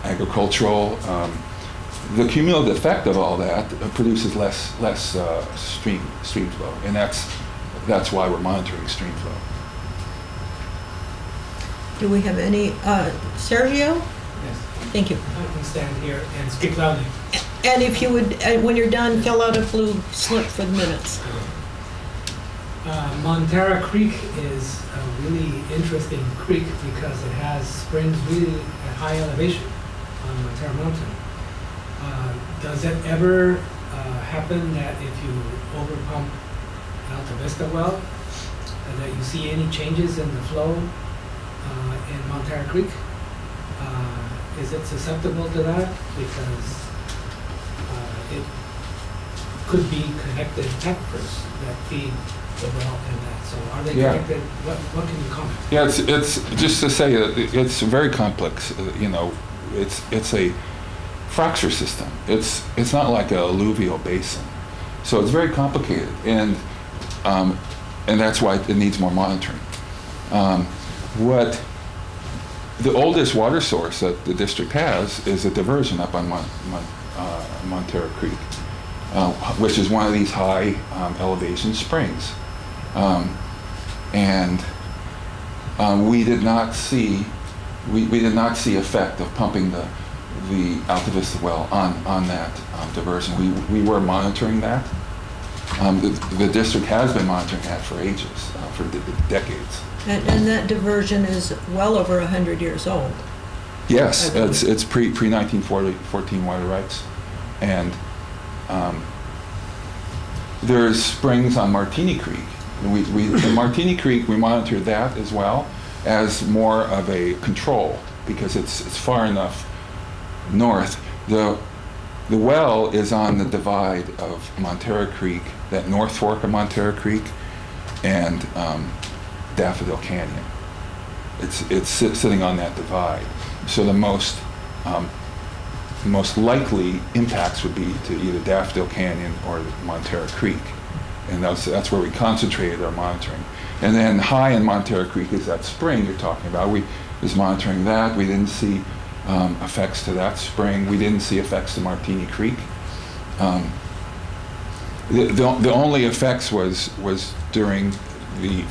agricultural, the cumulative effect of all that produces less stream flow, and that's why we're monitoring stream flow. Do we have any, Sergio? Yes. Thank you. I can stand here and speak loudly. And if you would, when you're done, fill out a blue slip for the minutes. Montara Creek is a really interesting creek because it has springs really at high elevation on Montara Mountain. Does it ever happen that if you overpump Alta Vista well, that you see any changes in the flow in Montara Creek? Is it susceptible to that? Because it could be connected aquifers that feed the well and that. So are they connected? What can you comment? Yeah, it's just to say it's very complex. It's a fracture system. It's not like a alluvial basin, so it's very complicated, and that's why it needs more monitoring. What the oldest water source that the district has is a diversion up on Montara Creek, which is one of these high elevation springs, and we did not see effect of pumping the Alta Vista well on that diversion. We were monitoring that. The district has been monitoring that for ages, for decades. And that diversion is well over 100 years old. Yes, it's pre-1914 water rights, and there's springs on Martini Creek. In Martini Creek, we monitor that as well as more of a control because it's far enough north. The well is on the divide of Montara Creek, that North Fork of Montara Creek, and Daffodil Canyon. It's sitting on that divide. So the most likely impacts would be to either Daffodil Canyon or Montara Creek, and that's where we concentrated our monitoring. And then high in Montara Creek is that spring you're talking about. We was monitoring that. We didn't see effects to that spring. We didn't see effects to Martini Creek. The only effects was during the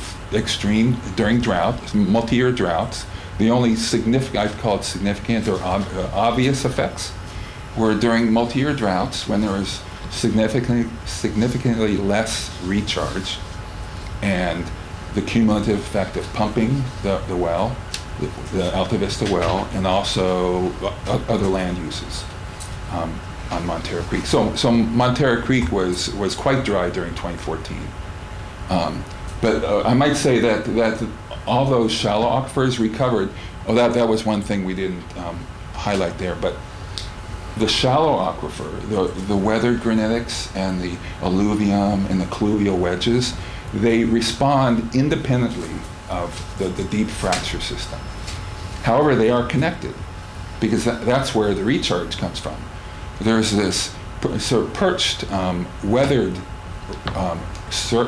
during drought, multi-year droughts. The only significant, I'd call it significant or obvious effects, were during multi-year droughts when there was significantly less recharge, and the cumulative effect of pumping the well, the Alta Vista well, and also other land uses on Montara Creek. So Montara Creek was quite dry during 2014. But I might say that all those shallow aquifers recovered. Oh, that was one thing we didn't highlight there. But the shallow aquifer, the weathered granitics and the alluvium and the colluvial wedges, they respond independently of the deep fracture system. However, they are connected because that's where the recharge comes from. There's this sort of perched, weathered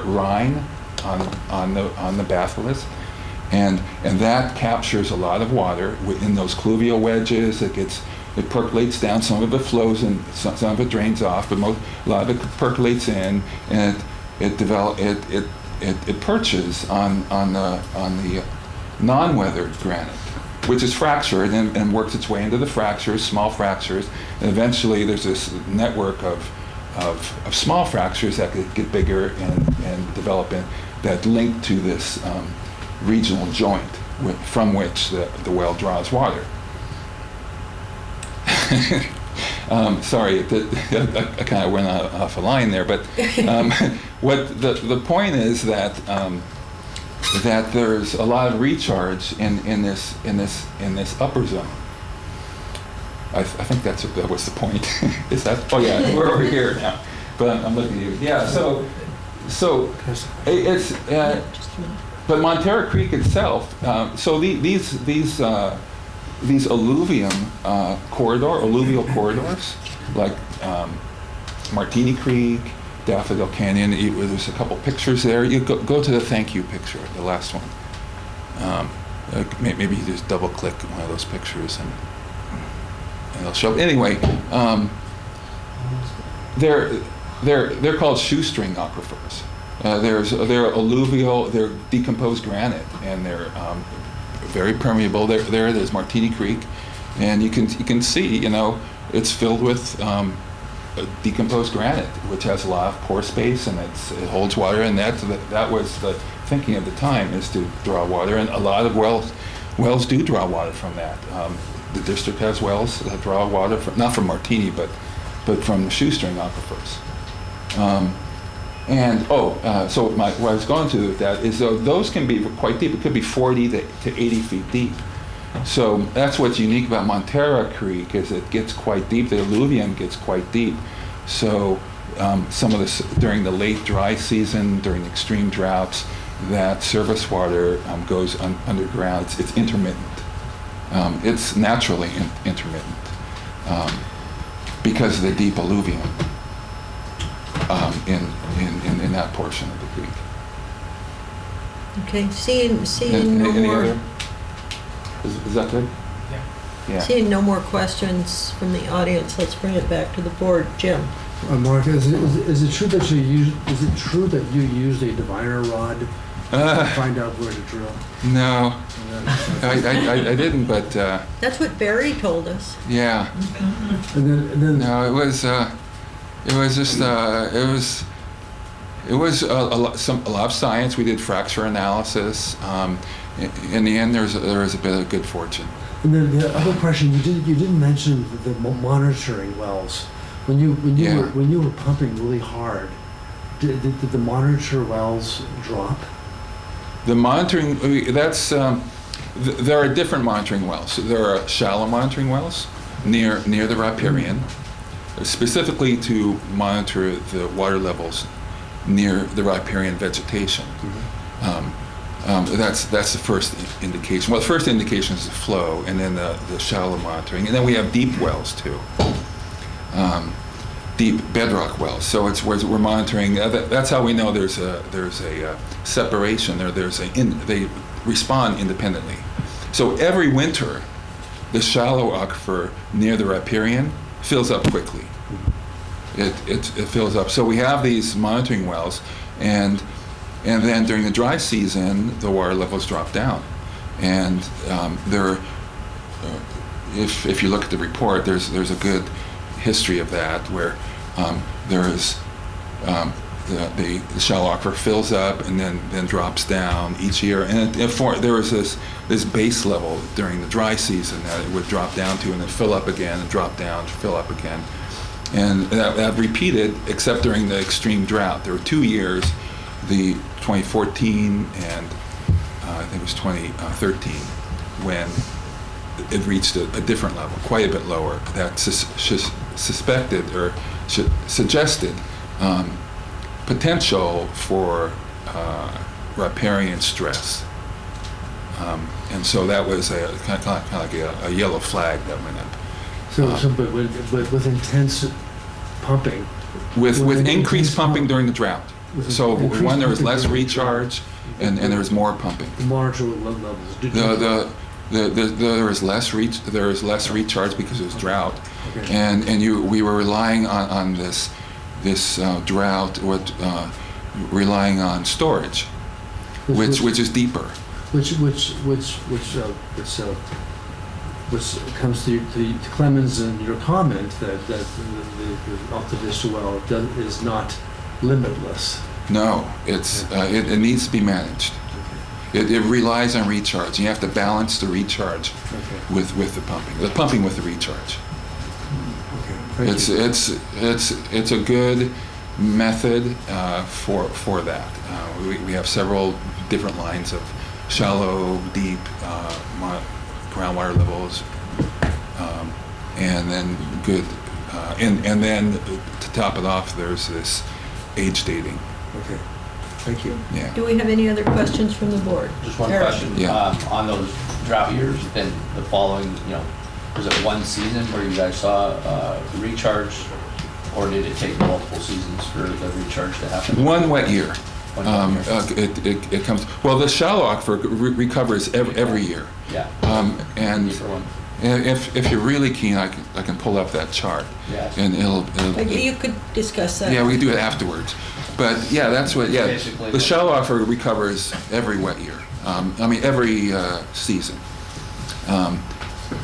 rhine on the batholiths, and that captures a lot of water within those colluvial wedges. It percolates down. Some of it flows and some of it drains off, but a lot of it percolates in, and it perches on the non-weathered granite, which is fractured and works its way into the fractures, small fractures, and eventually there's this network of small fractures that get bigger and develop that link to this regional joint from which the well draws water. Sorry, I kind of went off a line there, but what the point is that there's a lot of recharge in this upper zone. I think that was the point. Is that? Oh yeah, we're over here now. But I'm looking at you. Yeah. So it's. But Montara Creek itself. So these alluvial corridors, like Martini Creek, Daffodil Canyon. There's a couple pictures there. You go to the thank you picture, the last one. Maybe you just double click one of those pictures and it'll show up. Anyway, they're called shoestring aquifers. They're alluvial. They're decomposed granite, and they're very permeable. There's Martini Creek, and you can see, it's filled with decomposed granite, which has a lot of pore space, and it holds water. And that was the thinking at the time, is to draw water, and a lot of wells do draw water from that. The district has wells that draw water not from Martini, but from shoestring aquifers. So what I was going to with that is those can be quite deep. It could be 40 to 80 feet deep. So that's what's unique about Montara Creek, is it gets quite deep. The alluvium gets quite deep. So some of this during the late dry season, during extreme droughts, that surface water goes underground. It's intermittent. It's naturally intermittent because of the deep alluvium in that portion of the creek. Okay, seeing no Any more. other? Is that good? Yeah. Seeing no more questions from the audience, let's bring it back to the board. Jim? Mark, is it true that you used a diviner rod to find out where to drill? No, I didn't, but That's what Barry told us. yeah. And then No, it was a lot of science. We did fracture analysis. In the end, there was a bit of good fortune. And then the other question, you didn't mention the monitoring wells. When you were pumping really hard, did the monitor wells drop? The monitoring, there are different monitoring wells. There are shallow monitoring wells near the riparian, specifically to monitor the water levels near the riparian vegetation. That's the first indication. Well, the first indication is the flow, and then the shallow monitoring, and then we have deep wells too, deep bedrock wells. So we're monitoring. That's how we know there's a separation. They respond independently. So every winter, the shallow aquifer near the riparian fills up quickly. It fills up. So we have these monitoring wells, and then during the dry season, the water levels drop down. And if you look at the report, there's a good history of that, where the shallow aquifer fills up and then drops down each year. And there was this base level during the dry season that it would drop down to, and then fill up again, and drop down, fill up again. And that repeated, except during the extreme drought. There were 2 years, the 2014 and I think it was 2013, when it reached a different level, quite a bit lower, that suspected or suggested potential for riparian stress. And so that was kind of like a yellow flag that went up. But with intense pumping? With increased pumping during the drought. So when there was less pumping recharge and there was more pumping. The monitor levels? There was less recharge because it was drought. Okay. And we were relying on this drought, relying on storage, which is deeper. Which comes to Clemens and your comment that the Alta Vista well is not limitless. No, it needs to be managed. It relies on recharge. You have to balance the recharge with the pumping. The pumping with the recharge. Okay. It's a good method for that. We have several different lines of shallow, deep groundwater levels, and then good, and then to top it off, there's this age dating. Okay, thank you. Yeah. Do we have any other questions from the board? Just one Eric? question. Yeah. On those drought years, then the following, was it one season where you guys saw recharge, or did it take multiple seasons for the recharge to happen? One wet year. One wet year. It comes, well, the shallow aquifer recovers every year. Yeah. And Deeper one. if you're really keen, I can pull up that chart. Yeah. And You could discuss that. yeah, we can do it afterwards. But yeah, that's what, yeah. Basically, The shallow aquifer recovers every wet year. Every season.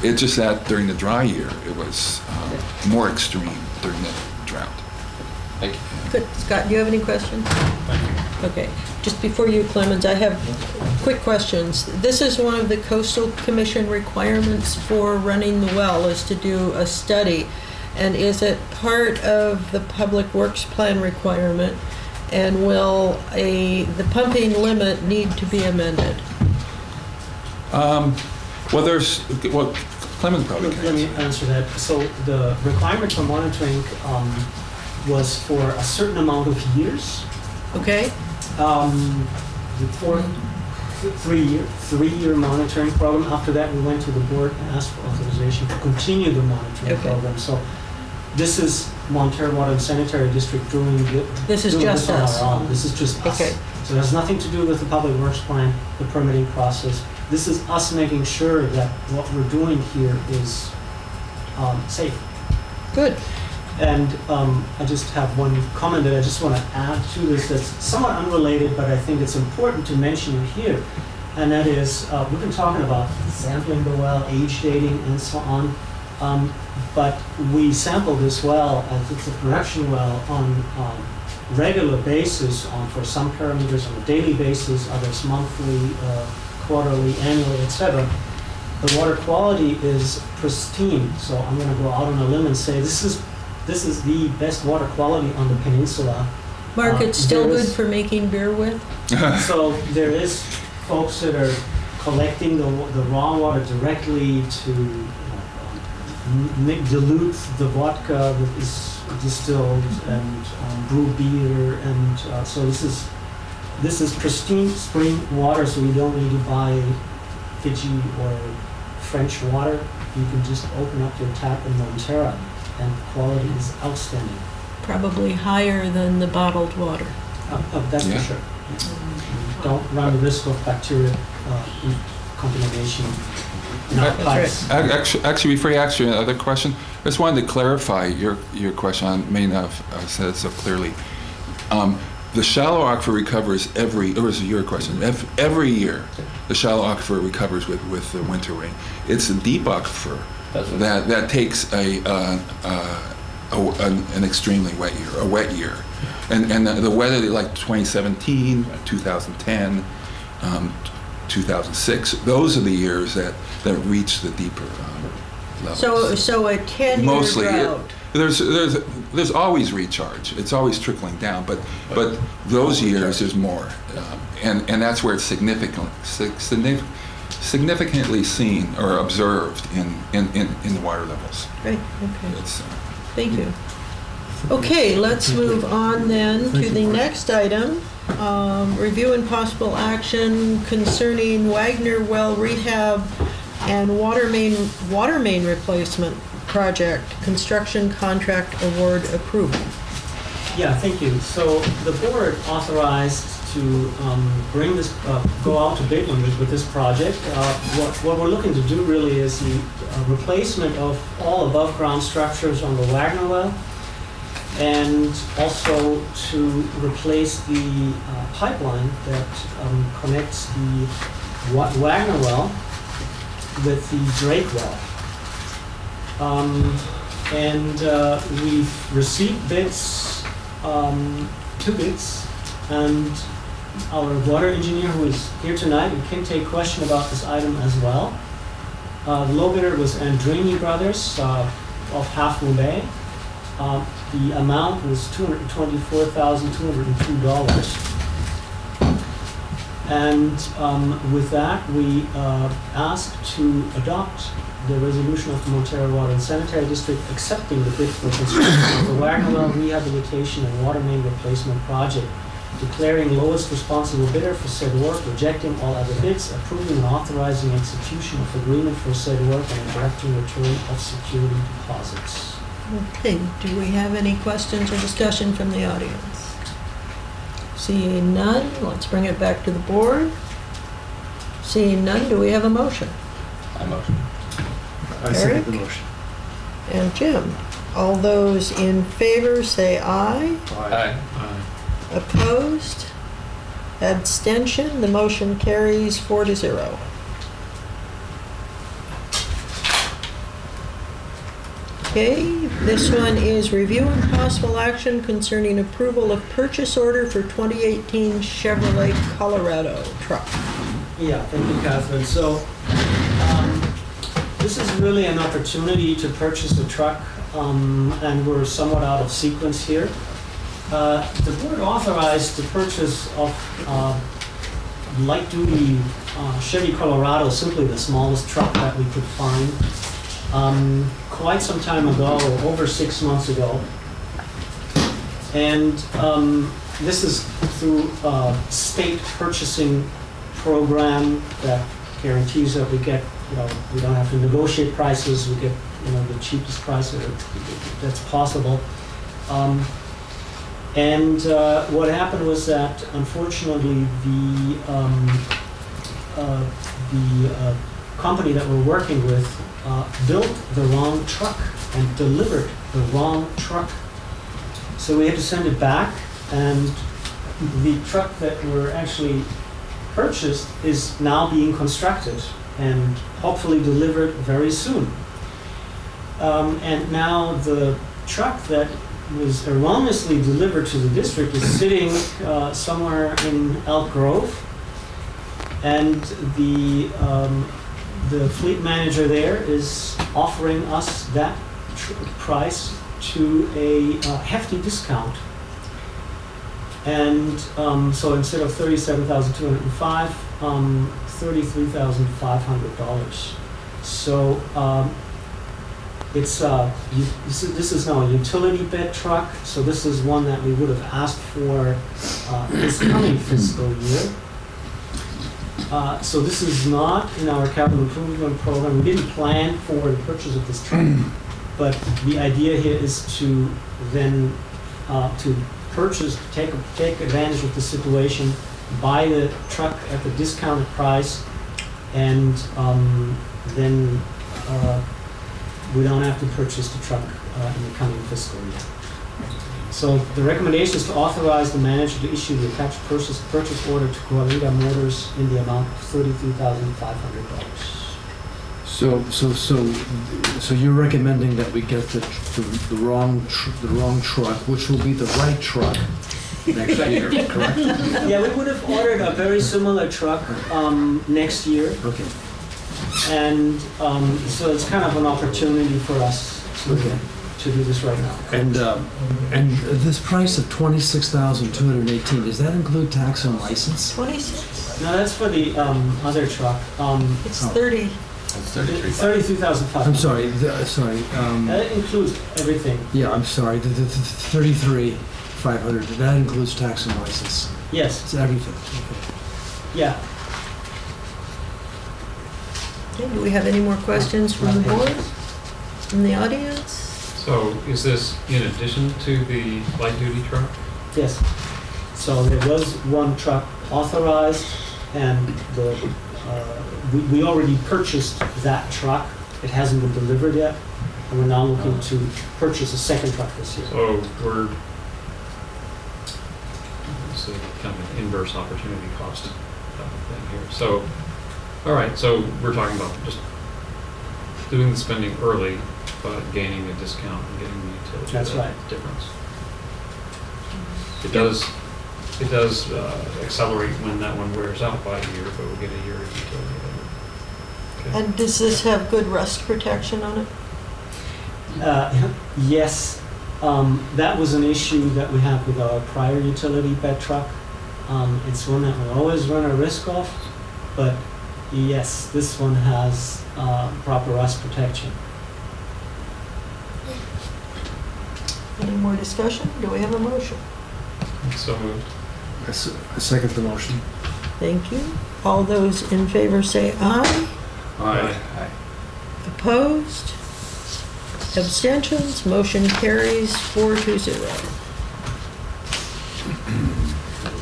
It's just that during the dry year, it was more extreme during the drought. Thank you. Good. Scott, do you have any questions? Thank you. Okay. Just before you, Clemens, I have quick questions. This is one of the Coastal Commission requirements for running the well, is to do a study. And is it part of the Public Works Plan requirement? And will the pumping limit need to be amended? Clemens probably can. Let me answer that. So the requirement for monitoring was for a certain amount of years. Okay? For three-year monitoring program. After that, we went to the board and asked for authorization to continue the monitoring Okay. program. So this is Montara Water and Sanitary District doing This is doing just this on us. our own. This is just us. Okay. So it has nothing to do with the Public Works Plan, the permitting process. This is us making sure that what we're doing here is safe. Good. And I just have one comment that I just want to add to this that's somewhat unrelated, but I think it's important to mention it here. And that is, we've been talking about sampling the well, age dating, and so on. But we sample this well, as it's a production well, on regular basis, for some parameters on a daily basis, others monthly, quarterly, annually, etc. The water quality is pristine. So I'm going to go out on a limb and say this is the best water quality on the peninsula. Mark, it's still there good is- for making beer with? So there is folks that are collecting the raw water directly to dilute the vodka that is distilled and brew beer, and so this is pristine spring water. So we don't need to buy Fiji or French water. You can just open up your tap in Montara, and the quality is outstanding. Probably higher than the bottled water. That's Yeah. for sure. Don't run the risk of bacteria contamination. not That's pipes. Actually, before you ask your other question, I just wanted to clarify your question. I may not have said it so clearly. The shallow aquifer recovers or is it your question? Every year, the shallow aquifer recovers with the winter rain. It's a deep aquifer that takes an extremely wet year, and the weather like 2017, 2010, 2006. Those are the years that reach the deeper levels. So a 10-year Mostly, drought. there's always recharge. It's always trickling down, but those years there's more, and that's where it's significantly seen or observed in the water levels. Right, okay. It's, Thank you. Okay, let's move on then to the next item. Review and possible action concerning Wagner well rehab and water main replacement project, construction contract award approval. Yeah, thank you. So the board authorized to bring this, go out to bid with this project. What we're looking to do really is the replacement of all above ground structures on the Wagner well, and also to replace the pipeline that connects the Wagner well with the Drake well. We've received bids, 2 bids, and our water engineer, who is here tonight, and can take question about this item as well. The low bidder was Andrini Brothers of Half Moon Bay. The amount was $224,202. And with that, we asked to adopt the resolution of the Montara Water and Sanitary District accepting the bid for construction of the Wagner well rehabilitation and water main replacement project, declaring lowest responsible bidder for said work, rejecting all other bids, approving and authorizing execution of agreement for said work, and directing return of security deposits. Okay, do we have any questions or discussion from the audience? Seeing none, let's bring it back to the board. Seeing none, do we have a motion? I motion. I second the motion. And Jim? All those in favor say aye. Aye. Opposed? Abstention? The motion carries 4-0. Okay, this one is review and possible action concerning approval of purchase order for 2018 Chevrolet Colorado truck. Yeah, thank you, Catherine. So this is really an opportunity to purchase a truck, and we're somewhat out of sequence here. The board authorized the purchase of light-duty Chevy Colorado, simply the smallest truck that we could find, quite some time ago, over 6 months ago. And this is through a state purchasing program that guarantees that we get, we don't have to negotiate prices, we get, the cheapest price that's possible. What happened was that, unfortunately, the company that we're working with built the wrong truck and delivered the wrong truck. So we had to send it back, and the truck that we're actually purchased is now being constructed and hopefully delivered very soon. And now the truck that was erroneously delivered to the district is sitting somewhere in Elk Grove, and the fleet manager there is offering us that price to a hefty discount. And so instead of $37,205, $33,500. So it's this is now a utility bed truck. So this is one that we would have asked for this coming fiscal year. So this is not in our capital improvement program. We didn't plan for the purchase of this truck, but the idea here is to then to purchase, take advantage of the situation, buy the truck at the discounted price, and then we don't have to purchase the truck in the coming fiscal year. So the recommendation is to authorize the manager to issue the attached purchase order to Coalinga Motors in the amount of $33,500. So you're recommending that we get the wrong truck, which will be the right truck next year, correct? Yeah, we would have ordered a very similar truck next year. Okay. And so it's kind of an opportunity for us to do this right now. And this price of $26,218, does that include tax and license? 26? No, that's for the other truck. It's 30. That's 33. $33,500. I'm sorry. That includes everything. Yeah, I'm sorry. The 33,500. That includes tax and license. Yes. It's everything. Okay. Yeah. Okay, do we have any more questions from the board? From the audience? So is this in addition to the light-duty truck? Yes. So there was one truck authorized, and we already purchased that truck. It hasn't been delivered yet, and we're now looking to purchase a second truck this year. So it's a kind of an inverse opportunity cost thing here. So, all right, so we're talking about just doing the spending early, but gaining a discount and getting the utility. That's right. Difference. It does accelerate when that one wears out by a year, but we'll get a year of utility. Okay. And does this have good rust protection on it? Yes. That was an issue that we had with our prior utility bed truck. It's one that we always run a risk of, but yes, this one has proper rust protection. Any more discussion? Do we have a motion? So moved. I second the motion. Thank you. All those in favor say aye. Aye. Opposed? Abstentions? Motion carries 4-0.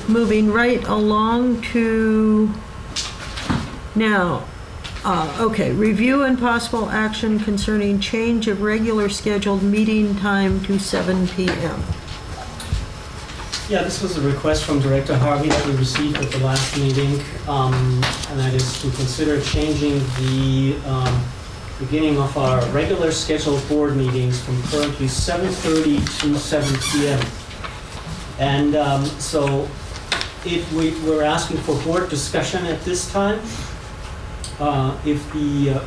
Moving right along to now. Okay, review and possible action concerning change of regular scheduled meeting time to 7 p.m. Yeah, this was a request from Director Harvey that we received at the last meeting, and that is to consider changing the beginning of our regular scheduled board meetings from currently 7:30 to 7 p.m. And so we're asking for board discussion at this time. If the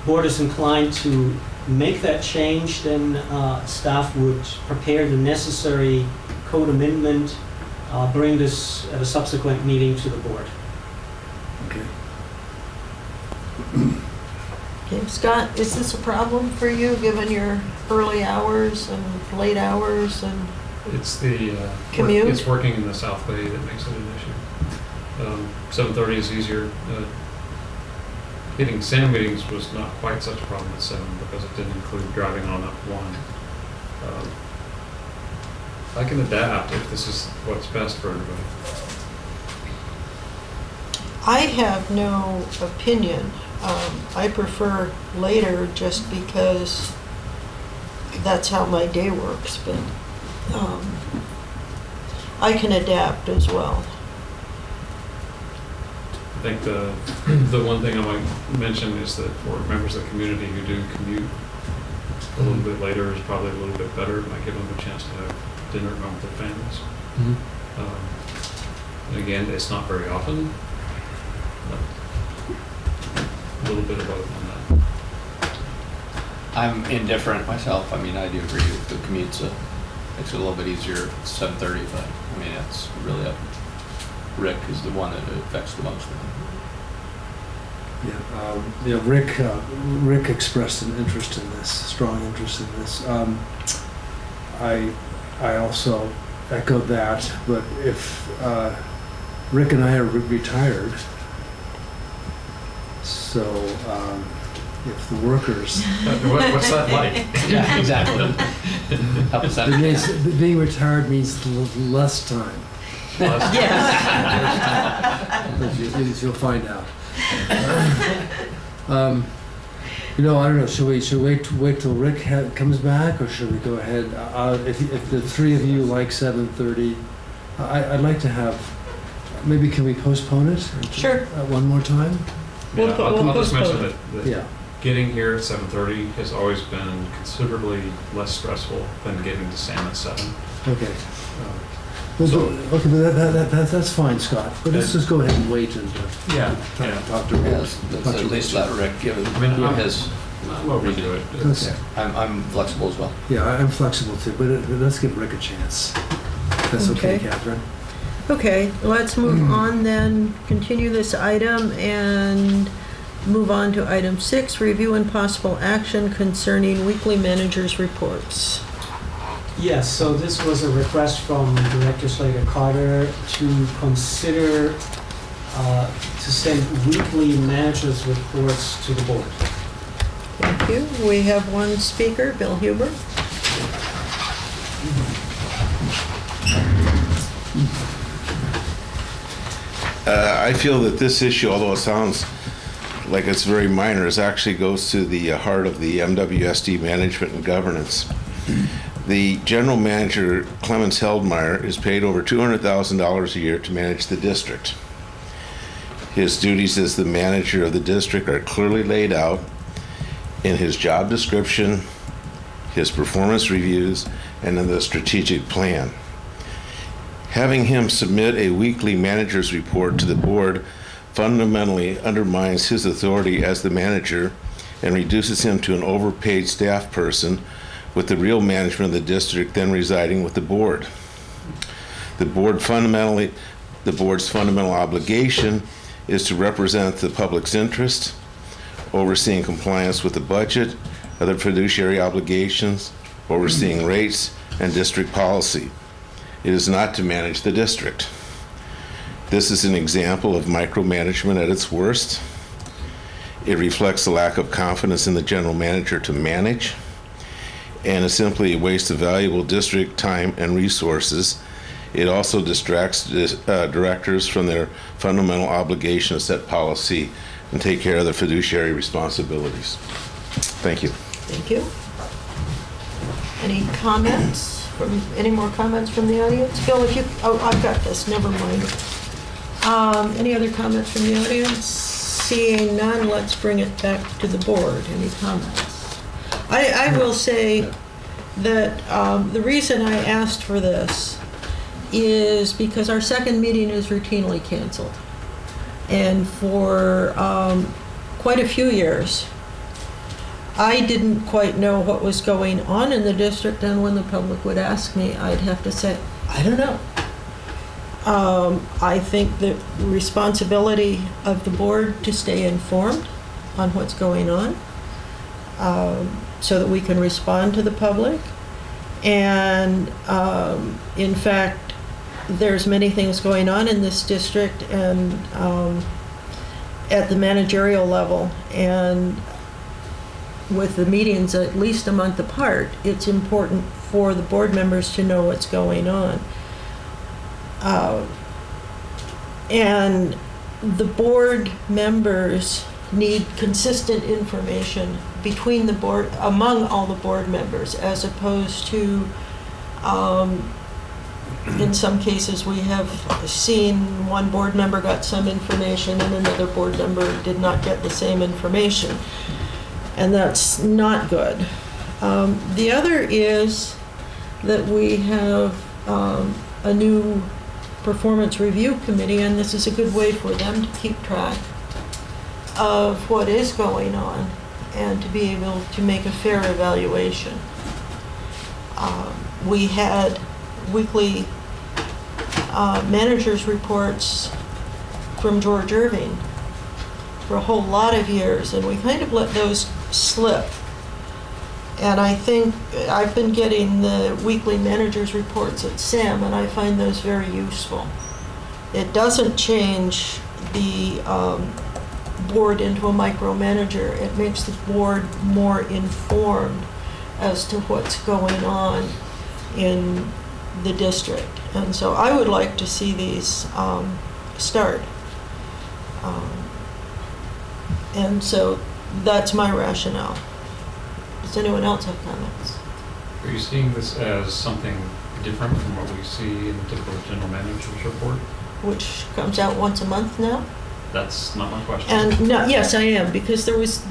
board is inclined to make that change, then staff would prepare the necessary code amendment, bring this at a subsequent meeting to the board. Okay. Okay, Scott, is this a problem for you, given your early hours and late hours and It's the commute? It's working in the South Bay that makes it an issue. 7:30 is easier. Hitting SAM meetings was not quite such a problem at 7 because it didn't include driving on up 1. I can adapt if this is what's best for everybody. I have no opinion. I prefer later just because that's how my day works, but I can adapt as well. I think the one thing I might mention is that for members of the community who do commute a little bit later is probably a little bit better. It might give them a chance to have dinner at home with their families. And again, it's not very often, but a little bit of both on that. I'm indifferent myself. I mean, I do agree with the commutes. Makes it a little bit easier at 7:30, but I mean, it's really up. Rick is the one that it affects the most. Yeah, Rick expressed an interest in this, strong interest in this. I also echoed that, but if Rick and I are retired, so if the workers... What's that like? Yeah, exactly. Help us out. Being retired means less time. Yes. You'll find out. You know, I don't know, should we wait till Rick comes back, or should we go ahead? If the three of you like 7:30, I'd like to have, maybe can we postpone it? Sure. One more time? Yeah, I'll just mention postpone that Yeah. getting here at 7:30 has always been considerably less stressful than getting to Sam at 7. Okay. Okay, but that's fine, Scott. But let's just go ahead and wait and talk to Rick. Yes, let's at least let Rick give I mean, his. Well, we do it. Okay. I'm flexible as well. Yeah, I'm flexible too, but let's give Rick a chance. That's okay, Okay. Catherine? Okay, let's move on then, continue this item and move on to item 6, review and possible action concerning weekly managers' reports. Yes, so this was a request from Director Slater Carter to consider to send weekly managers' reports to the board. Thank you. We have one speaker, Bill Huber. I feel that this issue, although it sounds like it's very minor, is actually goes to the heart of the MWSD management and governance. The general manager, Clemens Heldmeyer, is paid over $200,000 a year to manage the district. His duties as the manager of the district are clearly laid out in his job description, his performance reviews, and in the strategic plan. Having him submit a weekly manager's report to the board fundamentally undermines his authority as the manager and reduces him to an overpaid staff person, with the real management of the district then residing with the board. The board's fundamental obligation is to represent the public's interest, overseeing compliance with the budget, other fiduciary obligations, overseeing rates, and district policy. It is not to manage the district. This is an example of micromanagement at its worst. It reflects a lack of confidence in the general manager to manage, and is simply a waste of valuable district time and resources. It also distracts directors from their fundamental obligation to set policy and take care of their fiduciary responsibilities. Thank you. Thank you. Any more comments from the audience? Bill, I've got this, never mind. Any other comments from the audience? Seeing none, let's bring it back to the board. Any comments? I will say that the reason I asked for this is because our second meeting is routinely canceled. And for quite a few years, I didn't quite know what was going on in the district, and when the public would ask me, I'd have to say, I don't know. I think the responsibility of the board to stay informed on what's going on, so that we can respond to the public. And in fact, there's many things going on in this district and at the managerial level, and with the meetings at least a month apart, it's important for the board members to know what's going on. And the board members need consistent information between the board, among all the board members, as opposed to, in some cases, we have seen one board member got some information and another board member did not get the same information. And that's not good. The other is that we have a new performance review committee, and this is a good way for them to keep track of what is going on and to be able to make a fair evaluation. We had weekly managers' reports from George Irving for a whole lot of years, and we kind of let those slip. And I think I've been getting the weekly managers' reports at SAM, and I find those very useful. It doesn't change the board into a micromanager. It makes the board more informed as to what's going on in the district. And so I would like to see these start. And so that's my rationale. Does anyone else have comments? Are you seeing this as something different from what we see in the typical general manager's report? Which comes out once a month now? That's not my question. And no, yes, I am, because there was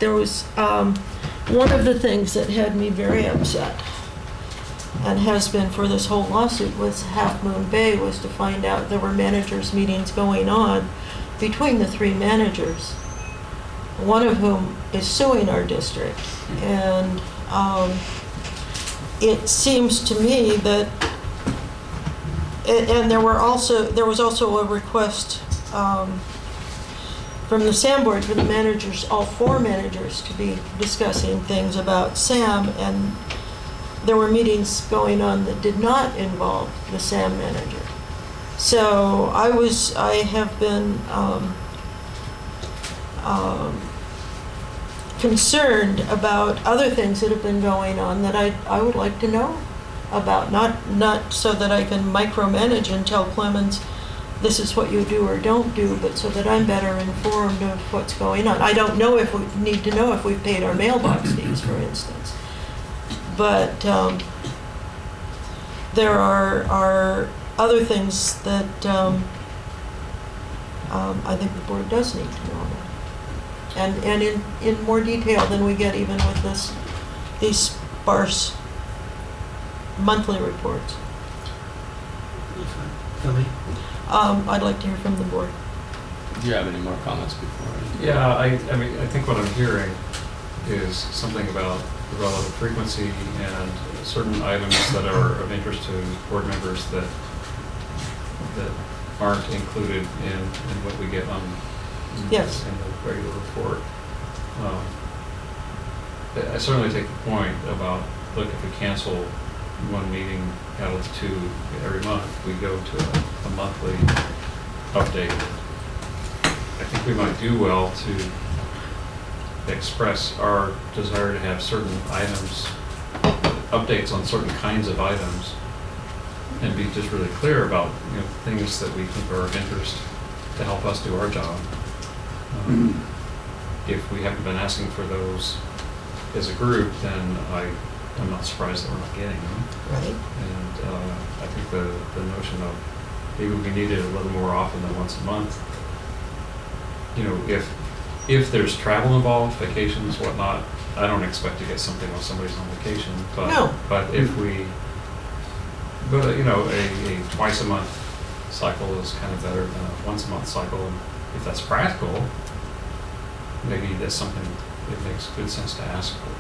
one of the things that had me very upset, and has been for this whole lawsuit, was Half Moon Bay, was to find out there were managers' meetings going on between the three managers, one of whom is suing our district. And it seems to me that, and there was also a request from the SAM board for the managers, all four managers, to be discussing things about SAM, and there were meetings going on that did not involve the SAM manager. So I have been concerned about other things that have been going on that I would like to know about, not so that I can micromanage and tell Clemens, this is what you do or don't do, but so that I'm better informed of what's going on. I don't know if we need to know if we've paid our mailbox fees, for instance. But there are other things that I think the board does need to know about. And in more detail than we get even with these sparse monthly reports. Philly? I'd like to hear from the board. Do you have any more comments before? Yeah, I mean, I think what I'm hearing is something about the relative frequency and certain items that are of interest to board members that aren't included in what we get on Yes. in the regular report. I certainly take the point about, look, if we cancel one meeting out of the two every month, we go to a monthly update. I think we might do well to express our desire to have certain items, updates on certain kinds of items, and be just really clear about, you know, things that we think are of interest to help us do our job. If we haven't been asking for those as a group, then I'm not surprised that we're not getting them. Right. And I think the notion of maybe we need it a little more often than once a month. You know, if there's travel involved, vacations, whatnot, I don't expect to get something while somebody's on vacation. But No. But if we, you know, a twice a month cycle is kind of better than a once a month cycle. And if that's practical, maybe that's something it makes good sense to ask for.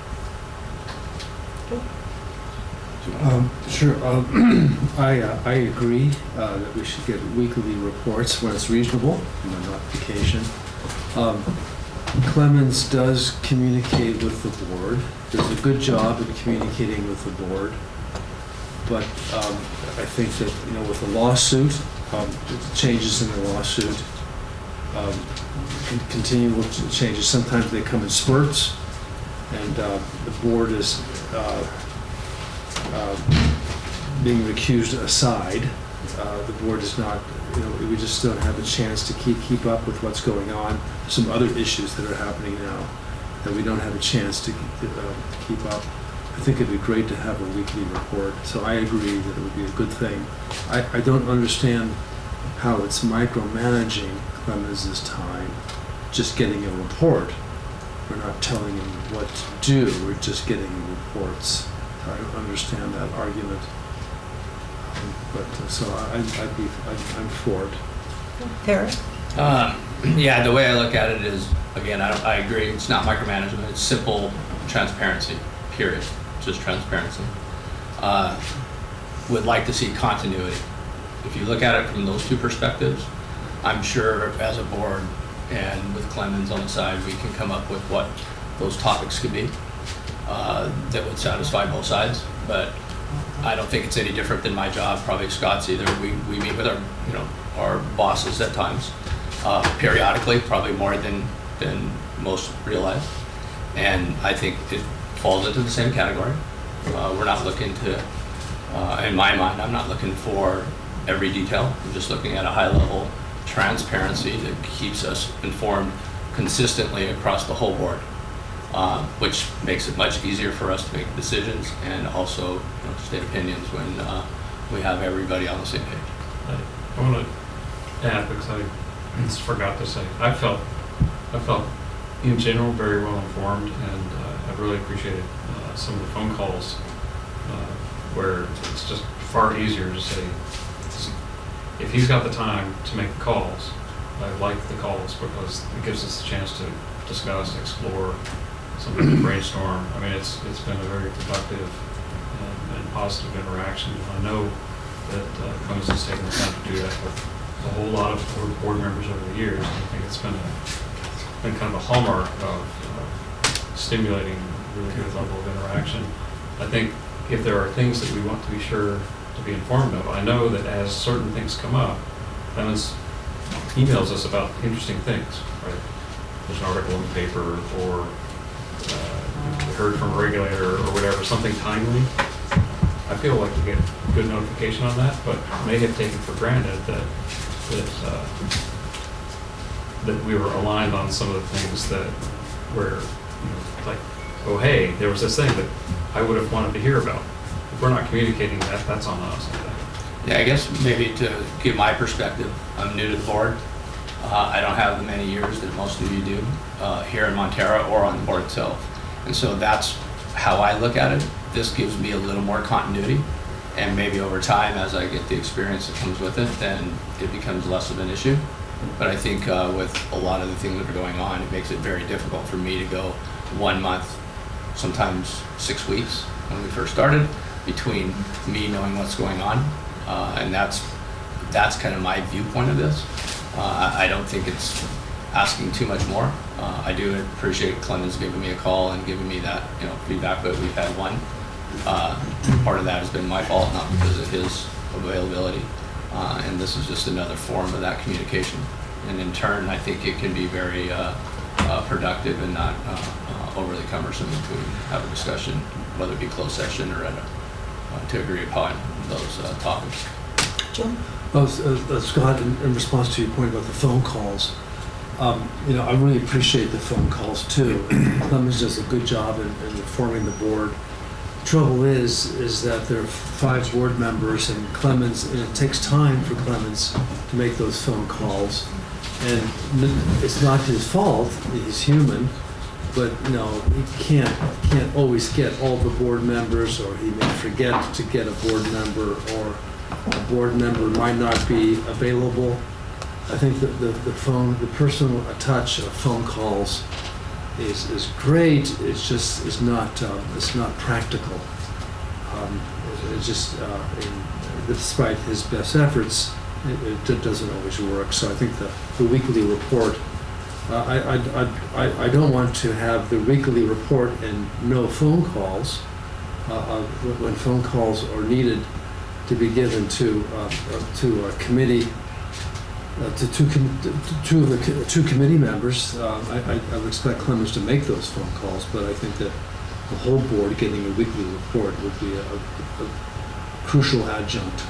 Sure. I agree that we should get weekly reports when it's reasonable, you know, not vacation. Clemens does communicate with the board. Does a good job in communicating with the board. But I think that, you know, with the lawsuit, changes in the lawsuit, continual changes. Sometimes they come in spurts, and the board is being recused aside. The board is not, you know, we just don't have a chance to keep up with what's going on. Some other issues that are happening now that we don't have a chance to keep up. I think it'd be great to have a weekly report. So I agree that it would be a good thing. I don't understand how it's micromanaging Clemens' time, just getting a report. We're not telling him what to do, we're just getting reports. I don't understand that argument. So I'm for it. Eric? Yeah, the way I look at it is, again, I agree, it's not micromanagement, it's simple transparency, period, just transparency. Would like to see continuity. If you look at it from those two perspectives, I'm sure as a board and with Clemens on the side, we can come up with what those topics could be that would satisfy both sides. But I don't think it's any different than my job, probably Scott's either. We meet with our bosses at times, periodically, probably more than most realize. And I think it falls into the same category. We're not looking to, in my mind, I'm not looking for every detail. I'm just looking at a high level transparency that keeps us informed consistently across the whole board. which makes it much easier for us to make decisions and also state opinions when we have everybody on the same page. I want to add, because I just forgot to say, I felt in general very well informed, and I really appreciated some of the phone calls where it's just far easier to say, if he's got the time to make the calls, I like the calls because it gives us a chance to discuss, explore, something to brainstorm. I mean, it's been a very productive and positive interaction. I know that Clemens has taken the time to do that with a whole lot of board members over the years. And I think it's been kind of a hallmark of stimulating a really good level of interaction. I think if there are things that we want to be sure to be informed of, I know that as certain things come up, Clemens emails us about interesting things, right? There's an article in the paper, or we heard from a regulator, or whatever, something timely. I feel like we get good notification on that, but may have taken for granted that we were aligned on some of the things that were, like, oh hey, there was this thing that I would have wanted to hear about. If we're not communicating that, that's on us, I think. Yeah, I guess maybe to give my perspective, I'm new to the board. I don't have the many years that most of you do here in Montara or on the board itself. And so that's how I look at it. This gives me a little more continuity, and maybe over time, as I get the experience that comes with it, then it becomes less of an issue. But I think with a lot of the things that are going on, it makes it very difficult for me to go 1 month, sometimes 6 weeks when we first started, between me knowing what's going on. And that's kind of my viewpoint of this. I don't think it's asking too much more. I do appreciate Clemens giving me a call and giving me that feedback, but we've had one. Part of that has been my fault, not because of his availability. And this is just another form of that communication. And in turn, I think it can be very productive and not overly cumbersome to have a discussion, whether it be closed session or to agree upon those topics. Jim? Well, Scott, in response to your point about the phone calls, I really appreciate the phone calls too. Clemens does a good job in informing the board. Trouble is that there are 5 board members, and Clemens, and it takes time for Clemens to make those phone calls. And it's not his fault, he's human, but he can't always get all the board members, or he may forget to get a board member, or a board member might not be available. I think that the personal touch of phone calls is great. It's not practical. Despite his best efforts, it doesn't always work. So I think the weekly report. I don't want to have the weekly report and no phone calls when phone calls are needed to be given to a committee. To two committee members. I would expect Clemens to make those phone calls, but I think that the whole board getting a weekly report would be a crucial adjunct.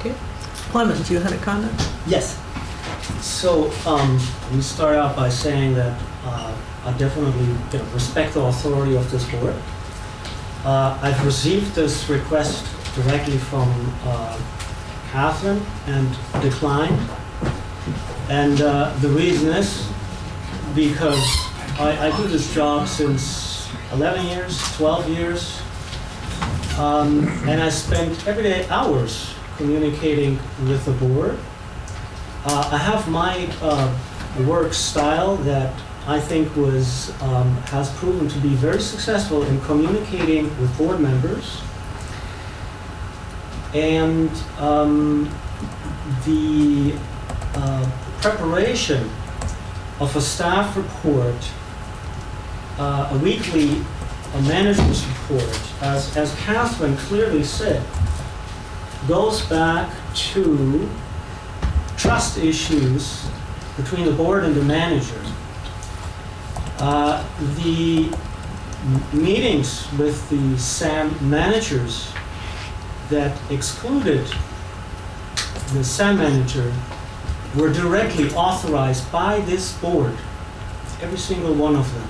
Okay. Clemens, you had a comment? Yes. So we start out by saying that I definitely respect the authority of this board. I've received this request directly from Catherine and declined. And the reason is because I do this job since 11 years, 12 years, and I spend everyday hours communicating with the board. I have my work style that I think has proven to be very successful in communicating with board members. And the preparation of a staff report, a weekly manager's report, as Catherine clearly said, goes back to trust issues between the board and the manager. The meetings with the SAM managers that excluded the SAM manager were directly authorized by this board. every single one of them.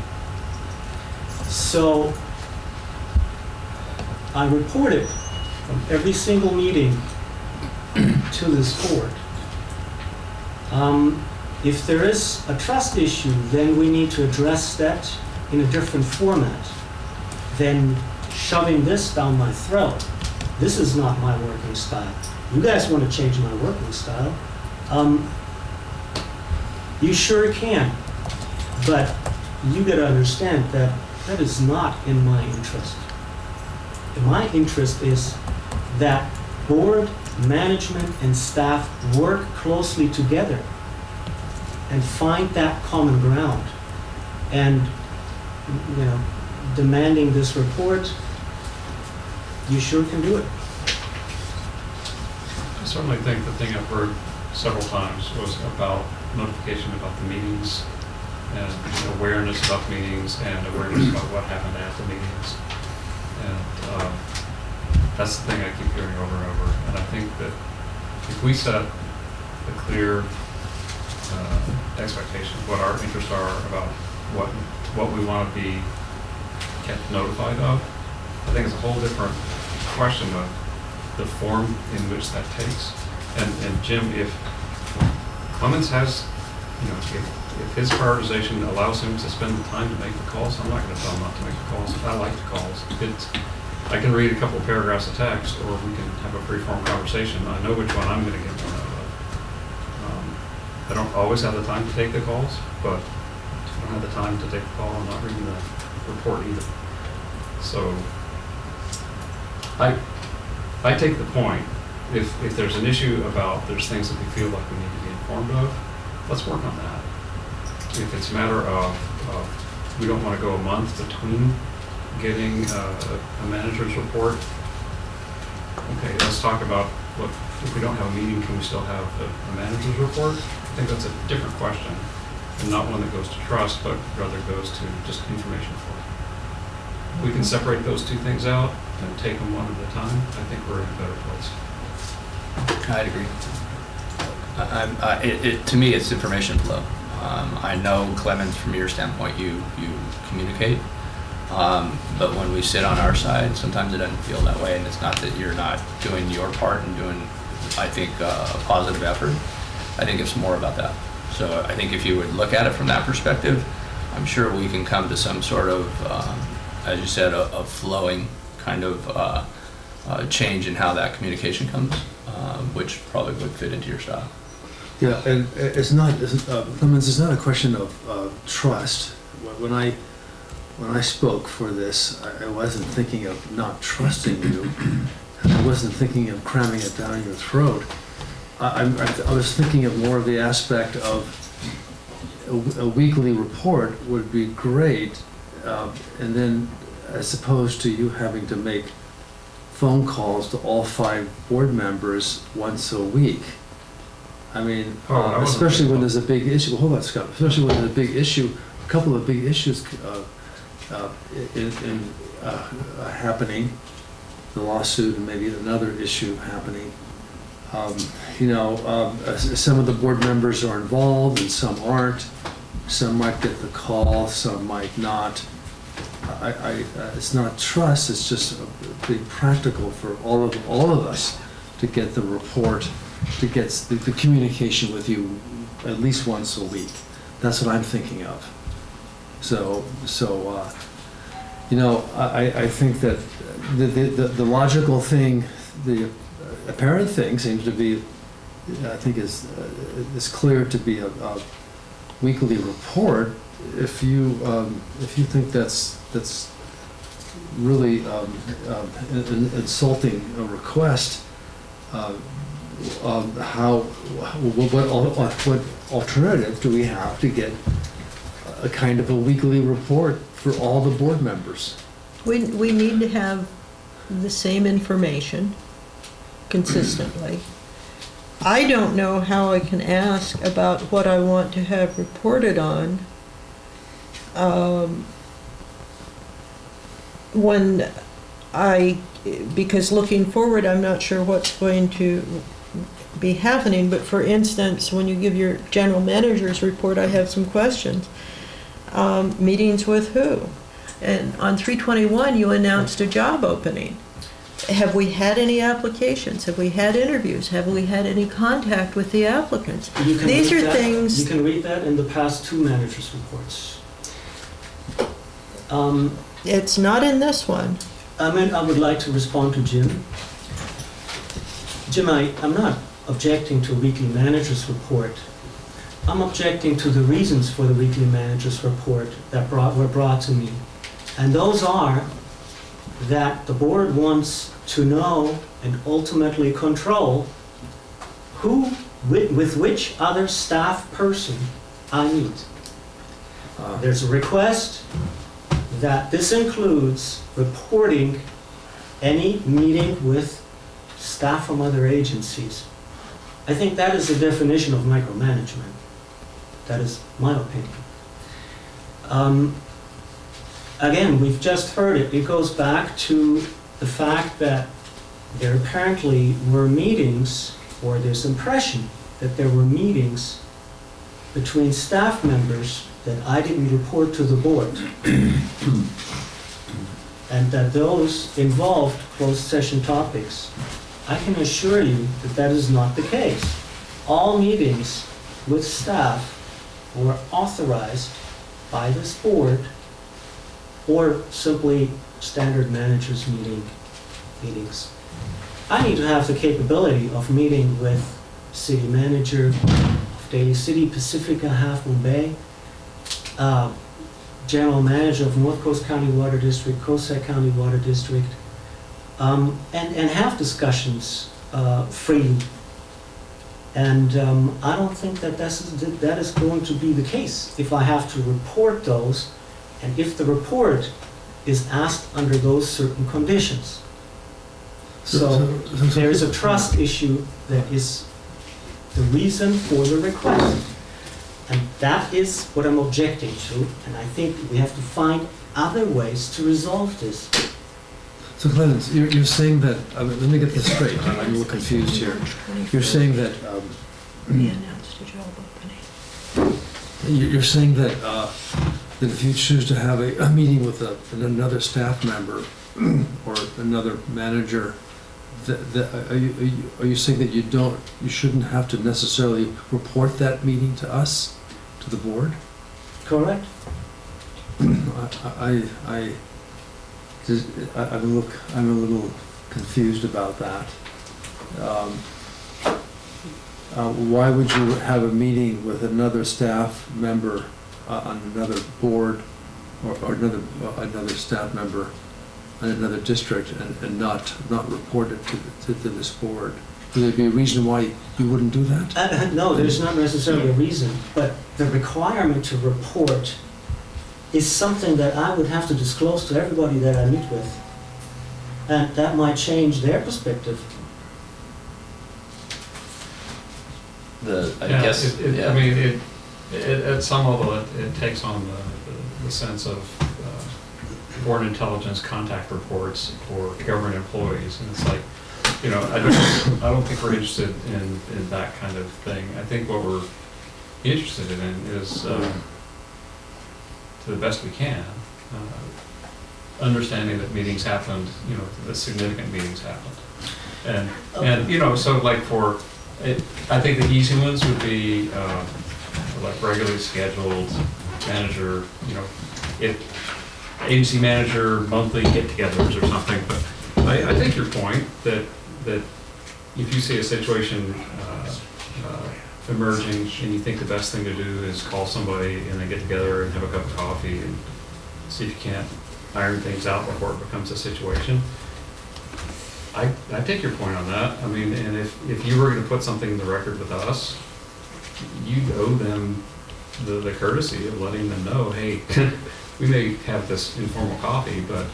So I reported from every single meeting to this board. If there is a trust issue, then we need to address that in a different format than shoving this down my throat. This is not my working style. You guys want to change my working style? You sure can, but you gotta understand that that is not in my interest. My interest is that board, management, and staff work closely together and find that common ground. And, you know, demanding this report, you sure can do it. I certainly think the thing I've heard several times was about notification about the meetings and awareness about the meetings and awareness about what happened at the meetings. And that's the thing I keep hearing over and over. And I think that if we set a clear expectation of what our interests are about what we want to be kept notified of, I think it's a whole different question of the form in which that takes. And Jim, if Clemens has, if his prioritization allows him to spend the time to make the calls, I'm not going to tell him not to make the calls. I like the calls. I can read a couple of paragraphs of text, or we can have a free-form conversation. I know which one I'm going to get more out of. I don't always have the time to take the calls, but if I don't have the time to take the call, I'm not reading the report either. So I take the point. If there's an issue about there's things that we feel like we need to be informed of, let's work on that. If it's a matter of we don't want to go a month between getting a manager's report, okay, let's talk about what, if we don't have a meeting, can we still have a manager's report? I think that's a different question, and not one that goes to trust, but rather goes to just information flow. We can separate those two things out and take them one at a time. I think we're in a better place. I'd agree. To me, it's information flow. I know, Clemens, from your standpoint, you communicate, but when we sit on our side, sometimes it doesn't feel that way, and it's not that you're not doing your part and doing, I think, a positive effort. I think it's more about that. So I think if you would look at it from that perspective, I'm sure we can come to some sort of, as you said, a flowing kind of change in how that communication comes, which probably would fit into your style. Yeah, and it's not a question of trust. When I spoke for this, I wasn't thinking of not trusting you. I wasn't thinking of cramming it down your throat. I was thinking of more of the aspect of a weekly report would be great, and then as opposed to you having to make phone calls to all 5 board members once a week. I mean, especially when there's a big issue. Well, hold on, Scott. Especially when there's a big issue, a couple of big issues happening, the lawsuit and maybe another issue happening. Some of the board members are involved and some aren't. Some might get the call, some might not. It's not trust, it's just a big practical for all of us to get the report, to get the communication with you at least once a week. That's what I'm thinking of. I think that the logical thing, the apparent thing seems to be, I think is clear to be a weekly report. If you think that's really insulting a request, what alternative do we have to get a kind of a weekly report for all the board members? We need to have the same information consistently. I don't know how I can ask about what I want to have reported on because looking forward, I'm not sure what's going to be happening, but for instance, when you give your general manager's report, I have some questions. Meetings with who? And on 321, you announced a job opening. Have we had any applications? Have we had interviews? Have we had any contact with the applicants? You can These read are that- things. You can read that in the past 2 managers' reports. It's not in this one. I would like to respond to Jim. Jim, I'm not objecting to a weekly manager's report. I'm objecting to the reasons for the weekly manager's report that were brought to me. And those are that the board wants to know and ultimately control who, with which other staff person I meet. There's a request that this includes reporting any meeting with staff from other agencies. I think that is the definition of micromanagement. That is my opinion. Again, we've just heard it. It goes back to the fact that there apparently were meetings, or there's impression that there were meetings between staff members that I didn't report to the board. And that those involved closed session topics. I can assure you that that is not the case. All meetings with staff were authorized by this board, or simply standard managers meetings. I need to have the capability of meeting with city manager of Daly City, Pacifica, Half Moon Bay, general manager of North Coast County Water District, Cossack County Water District, and have discussions freely. And I don't think that that is going to be the case if I have to report those, and if the report is asked under those certain conditions. So there is a trust issue that is the reason for the request. And that is what I'm objecting to, and I think we have to find other ways to resolve this. So Clemens, you're saying that, let me get this straight, I'm a little confused here. You're saying that, We announced a job opening. you're saying that, that if you choose to have a meeting with another staff member or another manager, are you saying that you shouldn't have to necessarily report that meeting to us, to the board? Correct? I'm a little confused about that. Why would you have a meeting with another staff member on another board, or another staff member in another district, and not report it to this board? Would there be a reason why you wouldn't do that? No, there's not necessarily a reason, but the requirement to report is something that I would have to disclose to everybody that I meet with. And that might change their perspective. I guess, I mean, at some level, it takes on the sense of board intelligence contact reports for government employees, and it's like, you know, I don't think we're interested in that kind of thing. I think what we're interested in is, to the best we can, understanding that meetings happened, you know, that significant meetings happened, and you know, so like for I think the easy ones would be like regularly scheduled manager, you know, agency manager monthly get-togethers or something. But I take your point that if you see a situation emerging and you think the best thing to do is call somebody and then get together and have a cup of coffee and see if you can't iron things out before it becomes a situation. I take your point on that. I mean, and if you were going to put something in the record with us, you'd owe them the courtesy of letting them know, hey, we may have this informal coffee, but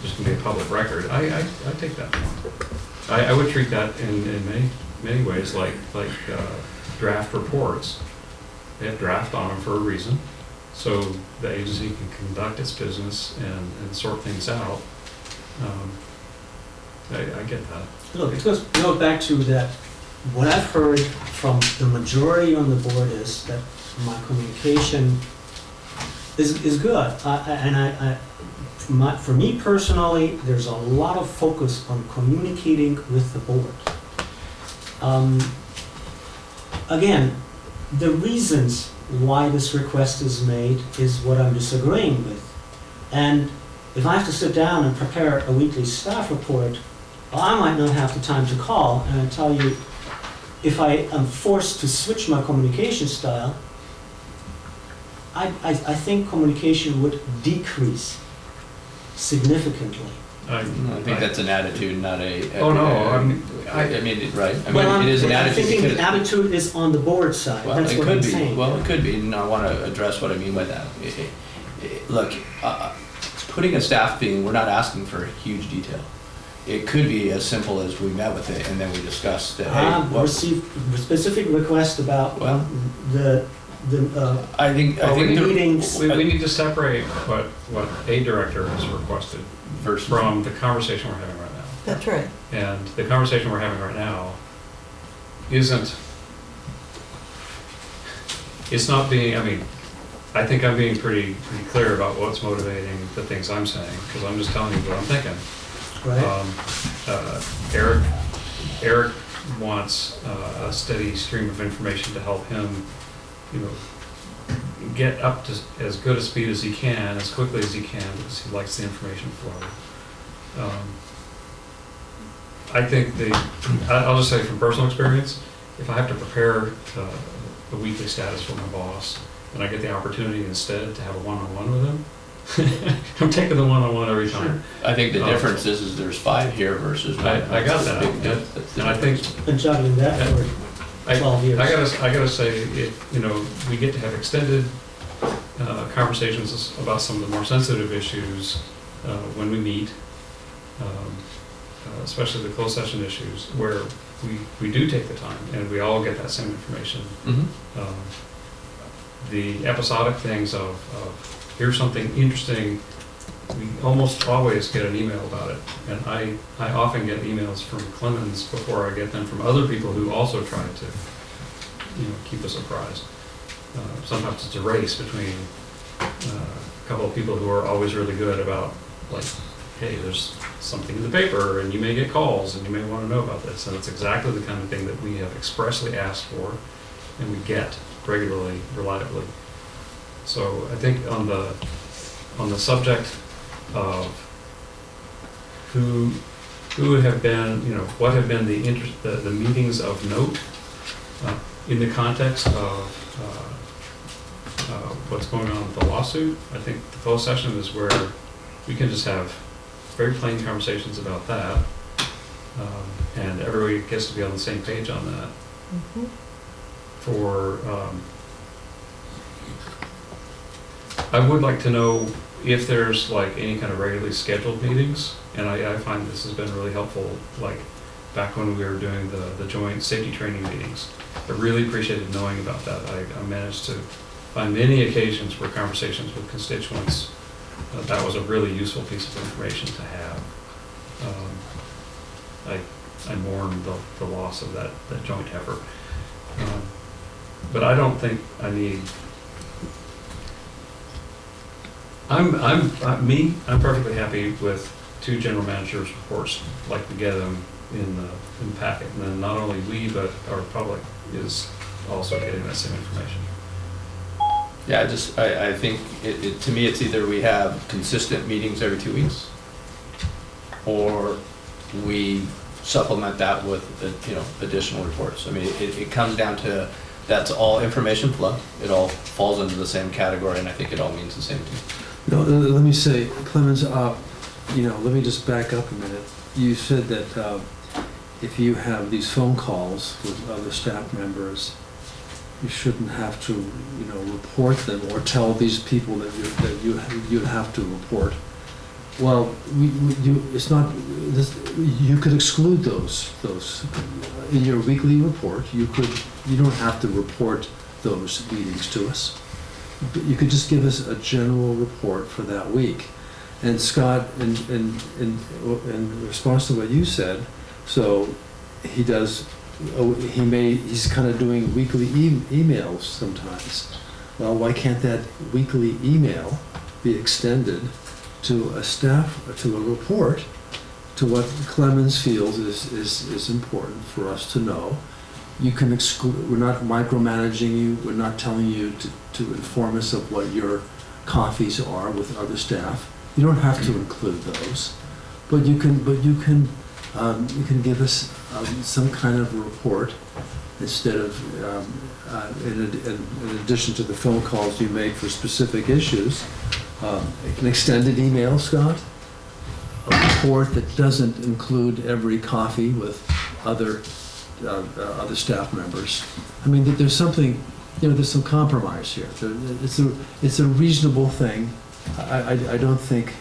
there's going to be a public record. I take that point. I would treat that in many ways like draft reports. They have draft on them for a reason, so the agency can conduct its business and sort things out. I get that. Look, it goes back to that. What I've heard from the majority on the board is that my communication is good. For me personally, there's a lot of focus on communicating with the board. Again, the reasons why this request is made is what I'm disagreeing with. And if I have to sit down and prepare a weekly staff report, well, I might not have the time to call, and I tell you, if I am forced to switch my communication style, I think communication would decrease significantly. I think that's an attitude, not a. Oh, no, I mean, right. I Well, mean, it is an I'm attitude. thinking the because- attitude is on the board side. Well, That's it what could I'm be. saying. Well, it could be, and I want to address what I mean by that. Look, putting a staff meeting, we're not asking for huge detail. It could be as simple as we met with it and then we discussed that. Hey, Received specific request about Well, I think meetings. We need to separate what a director has requested versus from the conversation we're having right now. That's right. And the conversation we're having right now it's not being, I mean, I think I'm being pretty clear about what's motivating the things I'm saying, because I'm just telling you what I'm thinking. Right. Eric wants a steady stream of information to help him, get up to as good a speed as he can, as quickly as he can, because he likes the information flow. I think I'll just say from personal experience, if I have to prepare a weekly status for my boss, and I get the opportunity instead to have a one-on-one with him, I'm taking the one-on-one every time. I think the difference is there's 5 here versus one. I got that, and I think Been juggling that for 12 years. I gotta say, we get to have extended conversations about some of the more sensitive issues when we meet, especially the closed session issues, where we do take the time and we all get that same information. Mhm. The episodic things of here's something interesting, we almost always get an email about it. And I often get emails from Clemens before I get them from other people who also try to, keep us apprised. Sometimes it's a race between a couple of people who are always really good about, like, hey, there's something in the paper and you may get calls and you may want to know about this. And it's exactly the kind of thing that we have expressly asked for and we get regularly, reliably. So I think on the subject of who have been, what have been the meetings of note in the context of what's going on with the lawsuit, I think the closed session is where we can just have very plain conversations about that, and everybody gets to be on the same page on that. Mhm. I would like to know if there's like any kind of regularly scheduled meetings, and I find this has been really helpful, like back when we were doing the joint safety training meetings. I really appreciated knowing about that. I managed to find many occasions where conversations with constituents, that was a really useful piece of information to have. I mourn the loss of that joint effort. But I don't think I need. I'm perfectly happy with 2 general managers' reports, like we get them in the packet, and then not only we, but our public is also getting that same information. Yeah, I think to me, it's either we have consistent meetings every 2 weeks, or we supplement that with, additional reports. I mean, it comes down to, that's all information flow. It all falls into the same category, and I think it all means the same thing. No, let me say, Clemens, let me just back up a minute. You said that if you have these phone calls with other staff members, you shouldn't have to, report them or tell these people that you have to report. Well, it's not. You could exclude those in your weekly report. You don't have to report those meetings to us. You could just give us a general report for that week. And Scott, in response to what you said, so he does. He's kind of doing weekly emails sometimes. well, why can't that weekly email be extended to a staff, to a report, to what Clemens feels is important for us to know? You can exclude, we're not micromanaging you, we're not telling you to inform us of what your coffees are with other staff. You don't have to include those, but you can give us some kind of a report instead of, in addition to the phone calls you make for specific issues, an extended email, Scott, a report that doesn't include every coffee with other staff members. I mean, there's something, there's some compromise here. It's a reasonable thing. I don't think,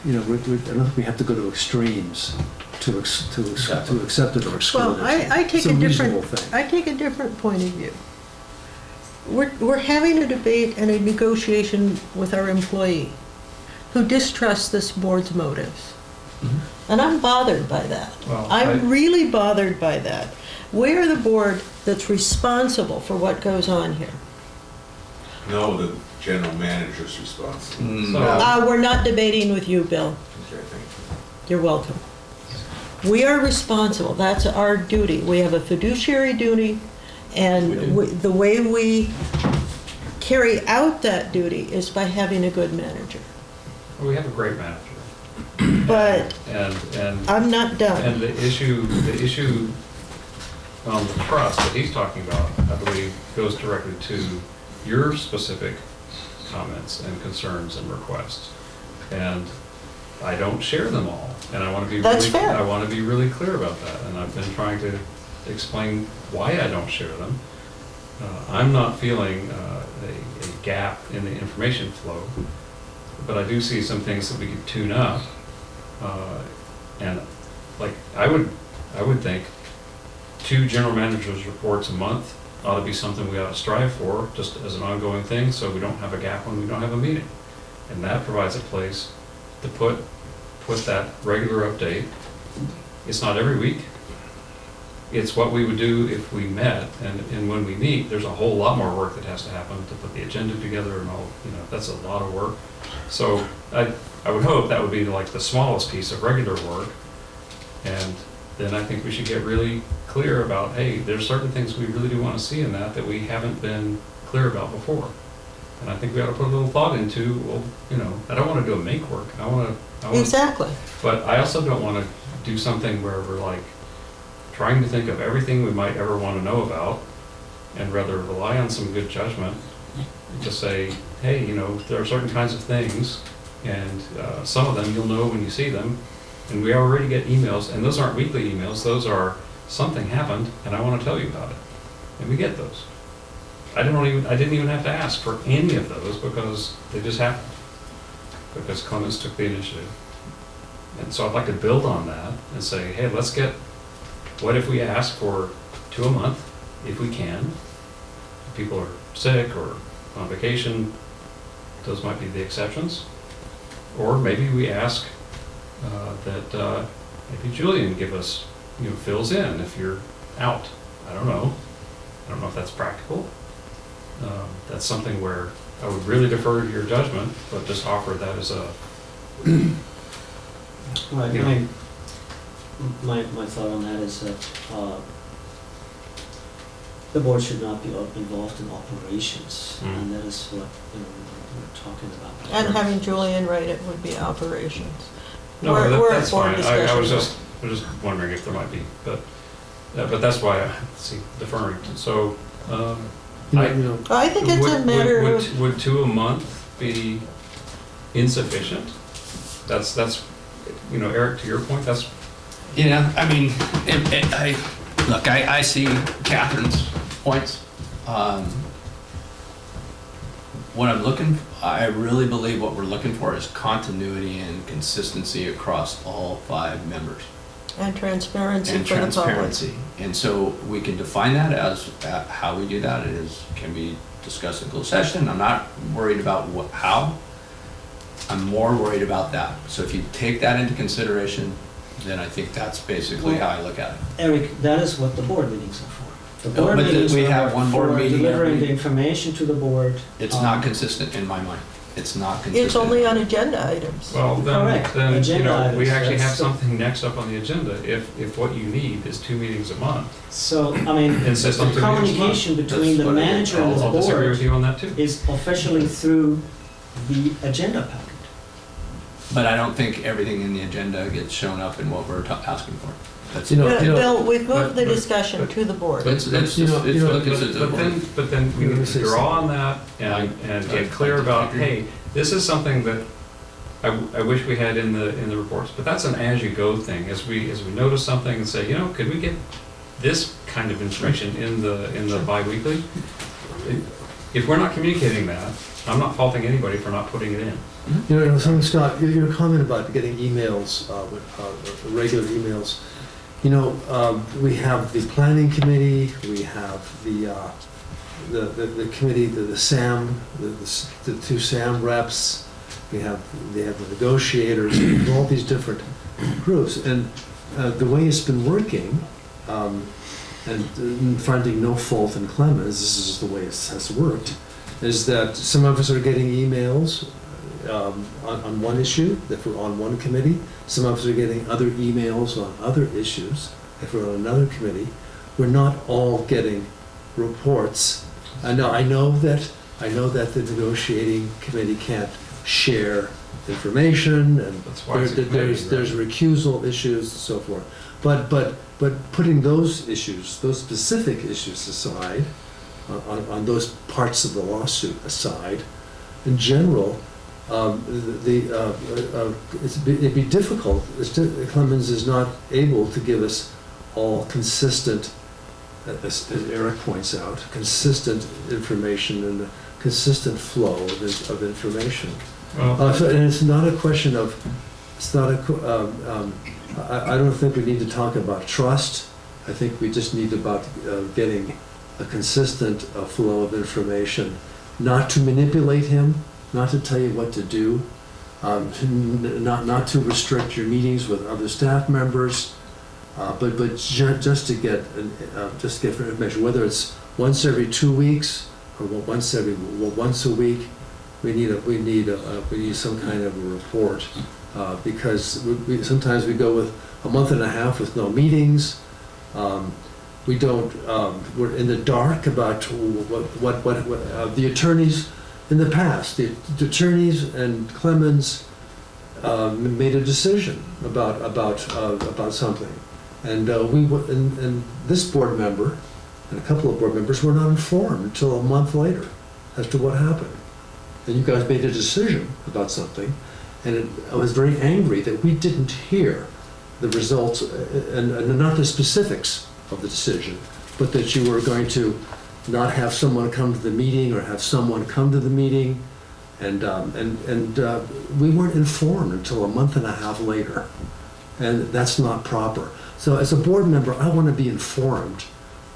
I don't think we have to go to extremes to accept it or exclude Well, it. I take It's a reasonable different, thing. I take a different point of view. We're having a debate and a negotiation with our employee who distrusts this board's motives. And I'm bothered by that. Well, I'm really bothered by that. We're the board that's responsible for what goes on here. No, the general manager's responsible. So- We're not debating with you, Bill. Okay, thank you. You're welcome. We are responsible. That's our duty. We have a fiduciary duty, and the way we carry out that duty is by having a good manager. We have a great manager. But And I'm not done. And the issue on the trust that he's talking about, I believe, goes directly to your specific comments and concerns and requests. And I don't share them all, and I want to be That's really, fair. I want to be really clear about that. And I've been trying to explain why I don't share them. I'm not feeling a gap in the information flow, but I do see some things that we could tune up. And like I would think 2 general managers' reports a month ought to be something we ought to strive for, just as an ongoing thing, so we don't have a gap when we don't have a meeting. And that provides a place to put that regular update. It's not every week. It's what we would do if we met, and when we meet, there's a whole lot more work that has to happen to put the agenda together and all, that's a lot of work. So I would hope that would be like the smallest piece of regular work. And then I think we should get really clear about, hey, there's certain things we really do want to see in that we haven't been clear about before. And I think we ought to put a little thought into, well, I don't want to do a make work. I want to. Exactly. But I also don't want to do something where we're like trying to think of everything we might ever want to know about, and rather rely on some good judgment to say, hey, there are certain kinds of things, and some of them you'll know when you see them. And we already get emails, and those aren't weekly emails. Those are something happened, and I want to tell you about it. And we get those. I didn't even have to ask for any of those because they just happened. Because Clemens took the initiative. And so I'd like to build on that and say, hey, what if we ask for 2 a month, if we can? If people are sick or on vacation, those might be the exceptions. Or maybe we ask that maybe Julian give us, fills in if you're out. I don't know if that's practical. That's something where I would really defer to your judgment, but just offer that as a, Right, you know. my thought on that is that the board should not be involved in operations, and that is what we're talking about. And having Julian write it would be operations. no, We're that's at board fine. I was discussion. just wondering if there might be, but that's why I see deferring. So, I think it's a matter of, would 2 a month be insufficient? That's Eric, to your point, that's, I mean, I see Catherine's points. I really believe what we're looking for is continuity and consistency across all 5 members. and transparency And for the public. transparency. And so we can define that as how we do that can be discussed in closed session. I'm not worried about how. I'm more worried about that. So if you take that into consideration, then I think that's basically how I look at it. Eric, that is what the board meetings are for. The board But meetings we are have one board for meeting delivering every- the information to the board. It's um, not consistent in my mind. It's not consistent. It's only on agenda items. Well, Correct. then, you Agenda know, we items, actually have that's the- something next up on the agenda. If what you need is 2 meetings a month, So, I mean, Insist on the 2 meetings a month. communication between That's the what it is. manager and the I'll disagree with board you on that too. is officially through the agenda packet. But I don't think everything in the agenda gets shown up in what we're asking for. That's You know, Bill, we've moved the but- discussion to the board. Let's you know, look into the board. But then we need to draw on that and get clear about, hey, this is something that I wish we had in the reports, but that's an as-you-go thing. As we notice something and say, you know, could we get this kind of information in the bi-weekly? If we're not communicating that, I'm not faulting anybody for not putting it in. You know, something, Scott, your comment about getting emails, regular emails. You know, we have the planning committee, we have the committee, the SAM, the 2 SAM reps. They have the negotiators, all these different groups, and the way it's been working, and finding no fault in Clemens, this is the way it has worked, is that some of us are getting emails on one issue, if we're on one committee. Some of us are getting other emails on other issues, if we're on another committee. We're not all getting reports. I know that the negotiating committee can't share information, and That's why it's a committee, there's recusal issues and so forth. But putting those issues, those specific issues aside, on those parts of the lawsuit aside, in general, it'd be difficult. Clemens is not able to give us all consistent, as Eric points out, consistent information and a consistent flow of information. And it's not a question of, I don't think we need to talk about trust. I think we just need about getting a consistent flow of information, not to manipulate him, not to tell you what to do, not to restrict your meetings with other staff members, but just to get information, whether it's once every 2 weeks or once a week. We need some kind of a report, because sometimes we go with a month and a half with no meetings. We don't. We're in the dark about what the attorneys in the past. The attorneys and Clemens made a decision about something, and and this board member and a couple of board members were not informed until a month later as to what happened. And you guys made a decision about something, and I was very angry that we didn't hear the results and not the specifics of the decision, but that you were going to not have someone come to the meeting or have someone come to the meeting, and we weren't informed until a month and a half later, and that's not proper. So as a board member, I want to be informed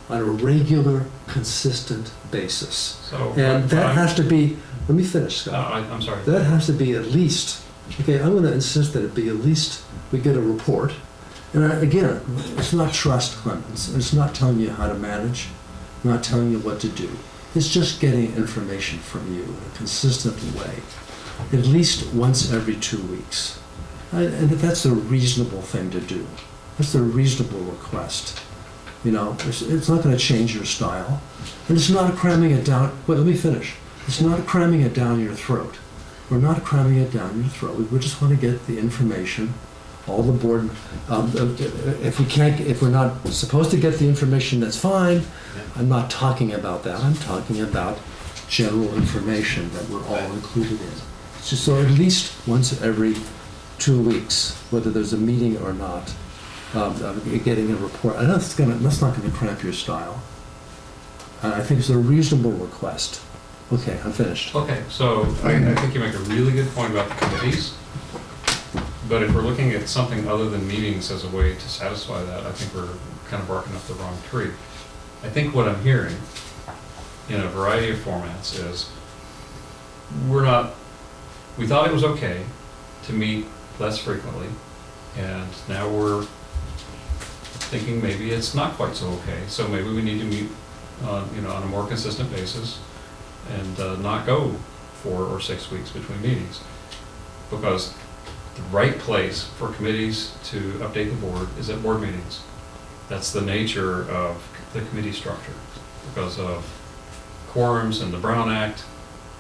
on a regular, consistent basis. And that has to be, let me finish, Scott. I'm sorry. That has to be at least, okay, I'm going to insist that it be at least we get a report. And again, it's not trust, Clemens. It's not telling you how to manage, not telling you what to do. It's just getting information from you in a consistent way, at least once every 2 weeks. And that's a reasonable thing to do. That's a reasonable request. You know, it's not going to change your style. And it's not cramming it down. Wait, let me finish. It's not cramming it down your throat. We're not cramming it down your throat. We just want to get the information. All the board, if we're not supposed to get the information, that's fine. I'm not talking about that. I'm talking about general information that we're all included in. It's just so at least once every 2 weeks, whether there's a meeting or not, getting a report. I know that's not going to cramp your style. I think it's a reasonable request. Okay, I'm finished. Okay, so I think you make a really good point about the committees, but if we're looking at something other than meetings as a way to satisfy that, I think we're kind of barking up the wrong tree. I think what I'm hearing in a variety of formats is we thought it was okay to meet less frequently, and now we're thinking maybe it's not quite so okay. So maybe we need to meet, on a more consistent basis and not go 4 or 6 weeks between meetings. Because the right place for committees to update the board is at board meetings. That's the nature of the committee structure. Because of quorums and the Brown Act,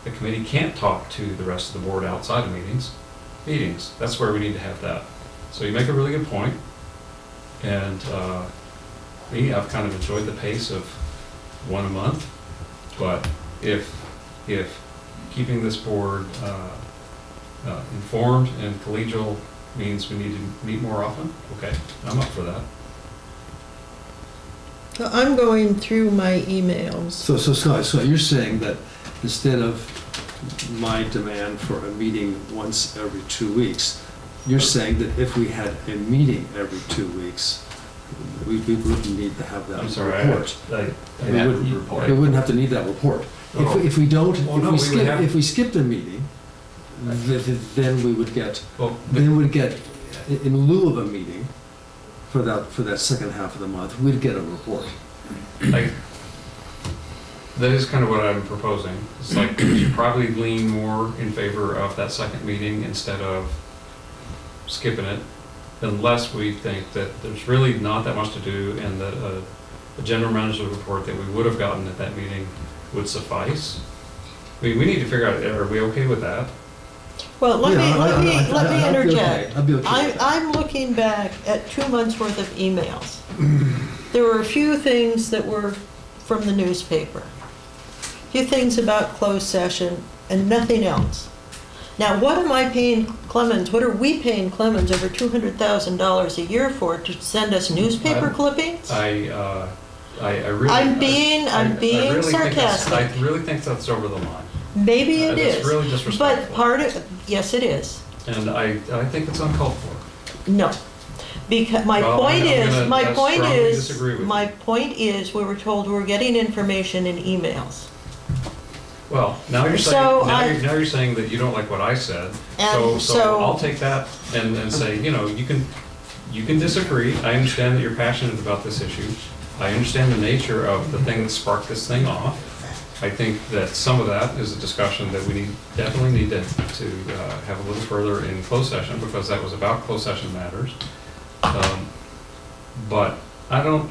the committee can't talk to the rest of the board outside of meetings. That's where we need to have that. So you make a really good point. And I've kind of enjoyed the pace of 1 a month. But if keeping this board informed and collegial means we need to meet more often, okay, I'm up for that. So I'm going through my emails. So you're saying that instead of my demand for a meeting once every 2 weeks, you're saying that if we had a meeting every 2 weeks, we wouldn't need to have that I'm sorry, report. We wouldn't have to need that report. Oh. If we don't, Well, no, we would have- if we skipped a meeting, then we would get, Well, in lieu of a meeting for that second half of the month, we'd get a report. that is kind of what I'm proposing. It's like we should probably lean more in favor of that second meeting instead of skipping it, unless we think that there's really not that much to do and that a general manager report that we would have gotten at that meeting would suffice. We need to figure out, are we okay with that? Well, let me I'd be interject. okay. I'd be okay with that. I'm looking back at 2 months' worth of emails. There were a few things that were from the newspaper, a few things about closed session, and nothing else. Now, what am I paying Clemens, what are we paying Clemens over $200,000 a year for, to send us newspaper clippings? I really. I'm being really sarcastic. I really think that's over the line. Maybe it That's is. really disrespectful. But yes, it is. And I think it's uncalled for. No. Because my Well, point I'm is, gonna my point strongly is, disagree with my you. point is, we were told we're getting information in emails. Well, now you're saying, So now you're saying that you don't like what I said. And So so- I'll take that and say, you can disagree. I understand that you're passionate about this issue. I understand the nature of the thing that sparked this thing off. I think that some of that is a discussion that we definitely need to have a little further in closed session, because that was about closed session matters. But I don't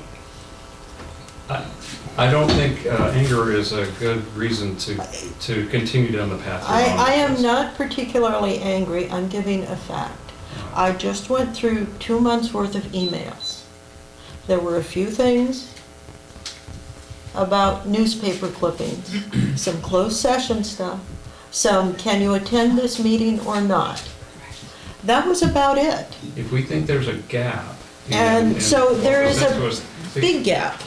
think anger is a good reason to continue down the path. we're on. I am not particularly angry, I'm giving a fact. I just went through 2 months' worth of emails. There were a few things about newspaper clippings, some closed session stuff, some can you attend this meeting or not. That was about it. If we think there's a gap. And so there is present to a us- big gap.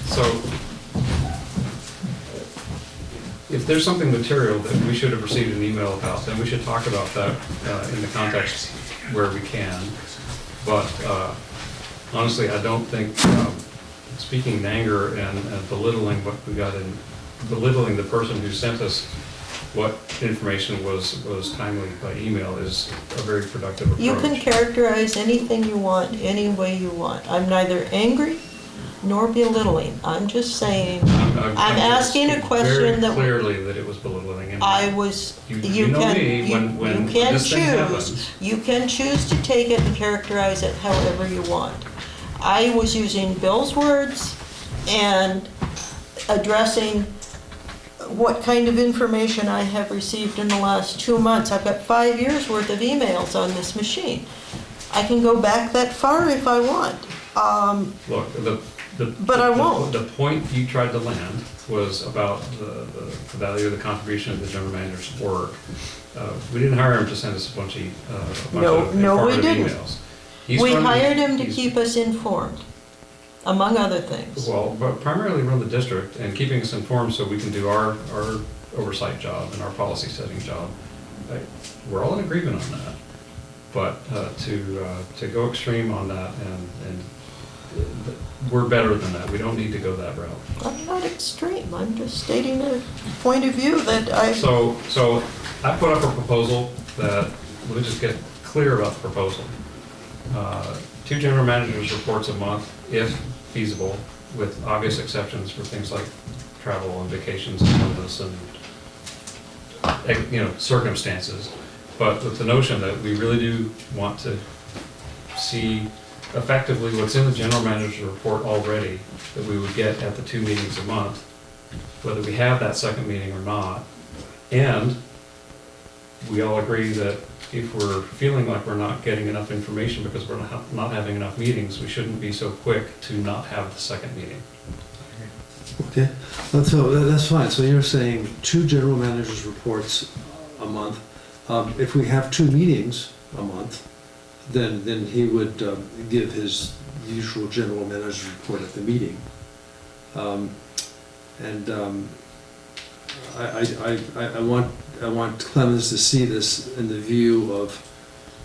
So if there's something material that we should have received an email about, then we should talk about that in the context where we can. But honestly, I don't think, speaking in anger and belittling what we got in, belittling the person who sent us what information was timely by email is a very productive approach. You can characterize anything you want, any way you want. I'm neither angry nor belittling. I'm just saying, I'm asking a question that very clearly that it was belittling. And I was, you know me, when this thing happens. You can choose to take it and characterize it however you want. I was using Bill's words and addressing what kind of information I have received in the last 2 months. I've got 5 years worth of emails on this machine. I can go back that far if I want. Look, But I won't. The point you tried to land was about the value of the contribution of the general manager's work. We didn't hire him to send us a bunch of No, we informative didn't. emails. He's We running- hired him to he's- keep us informed, among other things. Well, but primarily run the district and keeping us informed so we can do our oversight job and our policy setting job. We're all in agreement on that. But to go extreme on that and we're better than that. We don't need to go that route. I'm not extreme, I'm just stating a point of view that I... So I put up a proposal that, let me just get clear about the proposal. 2 general managers' reports a month, if feasible, with obvious exceptions for things like travel and vacations and illness and, circumstances. But with the notion that we really do want to see effectively what's in the general manager's report already, that we would get at the 2 meetings a month, whether we have that second meeting or not. And we all agree that if we're feeling like we're not getting enough information because we're not having enough meetings, we shouldn't be so quick to not have the second meeting. Okay, so that's fine. So you're saying 2 general managers' reports a month. If we have 2 meetings a month, then he would give his usual general manager's report at the meeting. I want Clemens to see this in the view of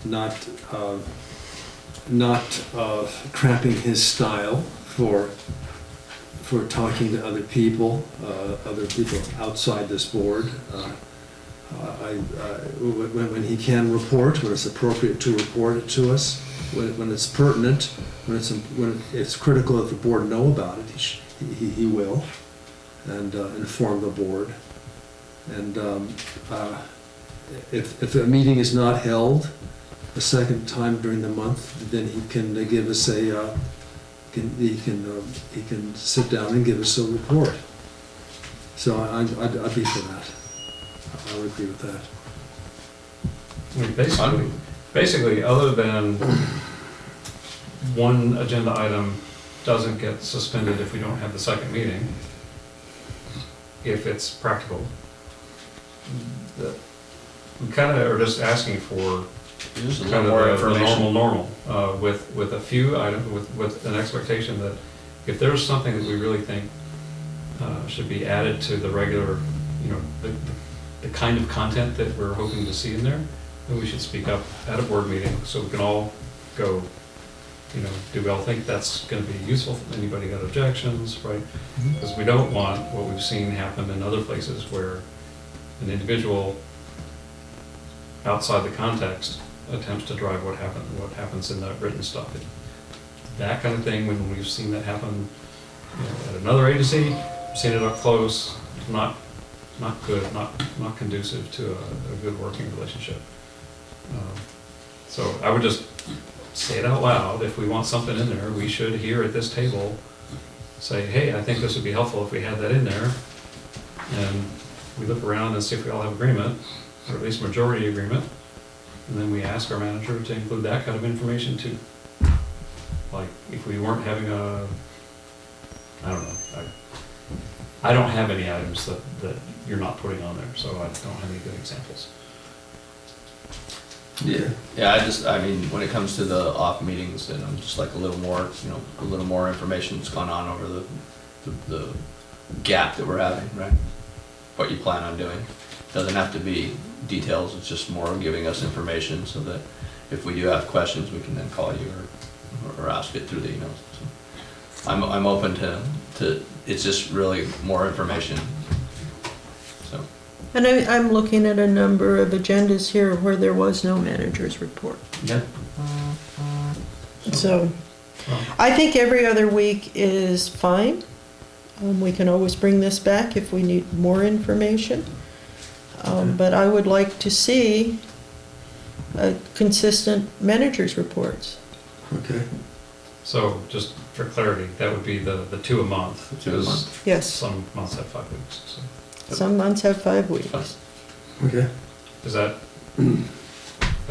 not cramping his style for talking to other people outside this board. When he can report, when it's appropriate to report it to us, when it's pertinent, when it's critical that the board know about it, he will, and inform the board. And if a meeting is not held a second time during the month, then he can give us he can sit down and give us a report. So I'd be for that. I would agree with that. I mean, basically, other than one agenda item doesn't get suspended if we don't have the second meeting, if it's practical, we kind of are just asking for Just a kind little more of the information. normal, with a few items, with an expectation that if there's something that we really think should be added to the regular, the kind of content that we're hoping to see in there, then we should speak up at a board meeting so we can all go, do we all think that's going to be useful? Anybody got objections, right? Because we don't want what we've seen happen in other places where an individual outside the context attempts to drive what happens in that written stuff. That kind of thing, when we've seen that happen at another agency, seen it up close, not good, not conducive to a good working relationship. So I would just say it out loud. If we want something in there, we should here at this table say, hey, I think this would be helpful if we had that in there. And we look around and see if we all have agreement, or at least majority agreement. And then we ask our manager to include that kind of information too. Like if we weren't having I don't know. I don't have any items that you're not putting on there, so I don't have any good examples. Yeah, I mean, when it comes to the off meetings, then I'm just like a little more information that's gone on over the gap that we're having, right? What you plan on doing. Doesn't have to be details, it's just more giving us information so that if we do have questions, we can then call you or ask it through the emails. So I'm open to, it's just really more information. So. And I'm looking at a number of agendas here where there was no manager's report. Yeah. So I think every other week is fine. We can always bring this back if we need more information. But I would like to see consistent manager's reports. Okay. So just for clarity, that would be the 2 a month. 2 a month. Yes, Some months have 5 weeks. So. some months have 5 weeks. Okay. Does that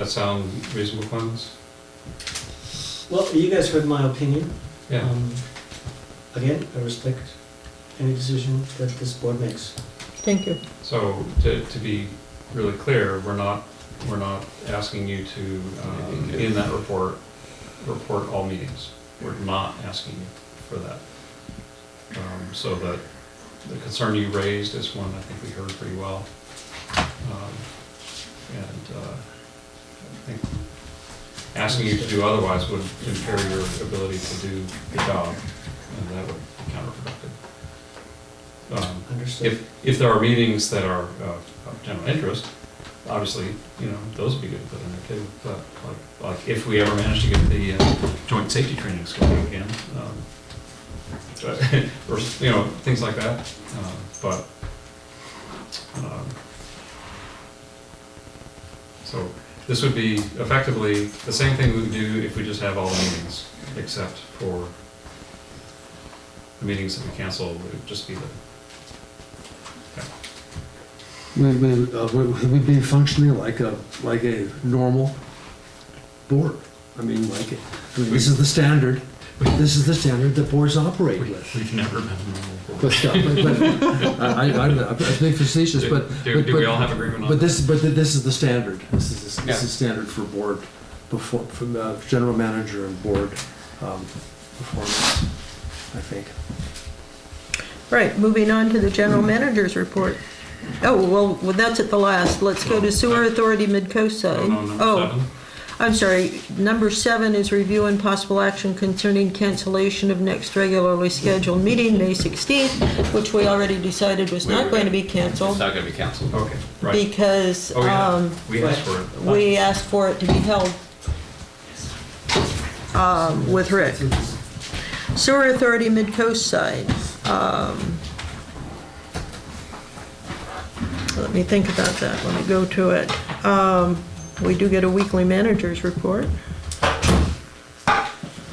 sound reasonable, Clemens? Well, you guys heard my opinion. Yeah. Again, I respect any decision that this board makes. Thank you. So to be really clear, we're not asking you to in that report all meetings. We're not asking you for that. So that the concern you raised is one I think we heard pretty well. I think asking you to do otherwise would impair your ability to do the job, and that would be counterproductive. Understood. If there are meetings that are of general interest, obviously, those would be good to put in there too. But like if we ever manage to get the joint safety training going again, or things like that. So this would be effectively the same thing we would do if we just have all the meetings, except for the meetings that we cancel. It would just be the. We'd be functioning like a normal board. This is the standard. This is the standard that boards operate with. We've never been a normal board. But I'm being facetious, but do we all have agreement on but that? this is the standard. This is standard for board from the general manager and board performance, I think. Right, moving on to the general manager's report. Oh, well, that's at the last. Let's go to Sewer Authority Mid-Coast side. No, number 7. I'm sorry. Number 7 is review and possible action concerning cancellation of next regularly scheduled meeting, May 16th, which we already decided was not going to be It's canceled not going to be canceled. Okay, right. because We asked for it. we asked for it to be held with Rick. Sewer Authority Mid-Coast side. Let me think about that. Let me go to it. We do get a weekly manager's report.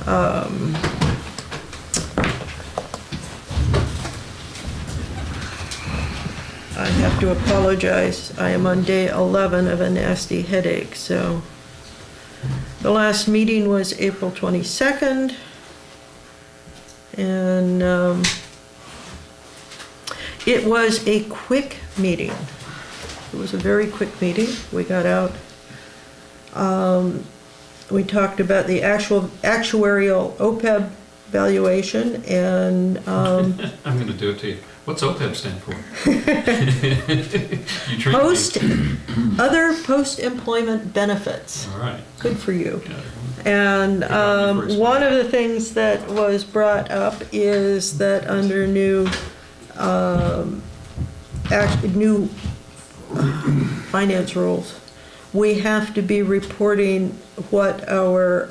I have to apologize. I am on day 11 of a nasty headache, so. The last meeting was April 22nd. And it was a quick meeting. It was a very quick meeting. We got out. We talked about the actuarial OPEB valuation and I'm going to do it to you. What's OPEB stand for? You treat other post-employment benefits. All right. Good for you. Yeah. And one of the things that was brought up is that under new finance rules, we have to be reporting what our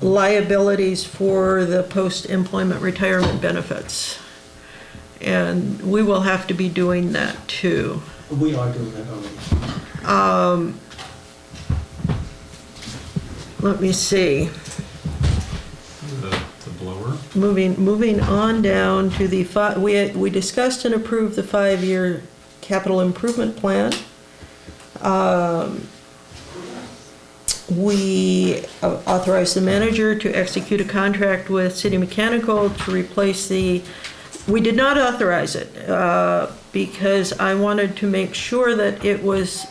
liabilities for the post-employment retirement benefits. And we will have to be doing that too. We are doing that already. Let me see. The blower. Moving on down to the we discussed and approved the 5-year capital improvement plan. We authorized the manager to execute a contract with City Mechanical to replace we did not authorize it because I wanted to make sure that it was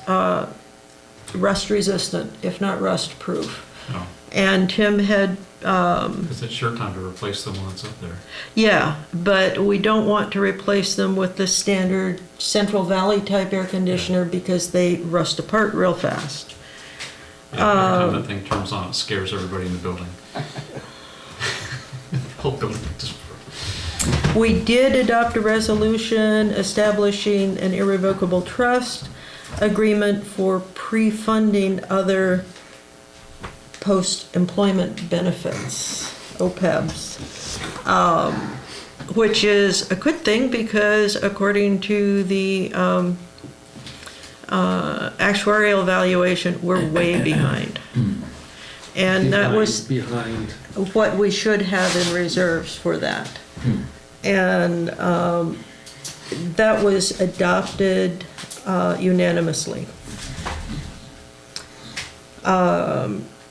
rust resistant, if not rust proof. Oh. And Tim had Because it's sure time to replace the one that's up there. yeah, but we don't want to replace them with the standard Central Valley type air conditioner because they rust apart real fast. Yeah, every time that thing turns on, it scares everybody in the building. The whole building just. We did adopt a resolution establishing an irrevocable trust agreement for pre-funding other post-employment benefits, OPEBs, which is a good thing because according to the actuarial evaluation, we're way behind. And that was behind what we should have in reserves for that. And that was adopted unanimously.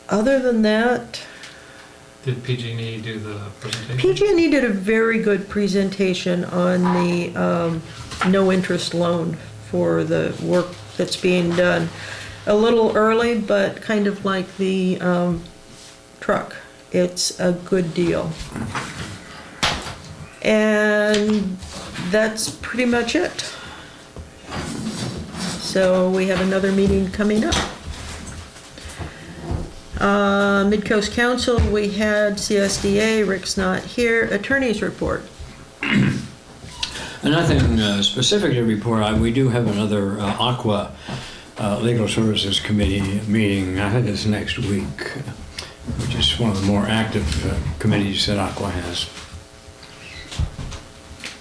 Other than that, Did PG&E do the presentation? PG&E did a very good presentation on the no interest loan for the work that's being done. A little early, but kind of like the truck. It's a good deal. And that's pretty much it. So we have another meeting coming up. Mid-Coast Council, we had CSDA, Rick's not here, attorney's report. And Nothing specific to report. We do have another Aqua Legal Services Committee meeting. I think it's next week, which is one of the more active committees that Aqua has.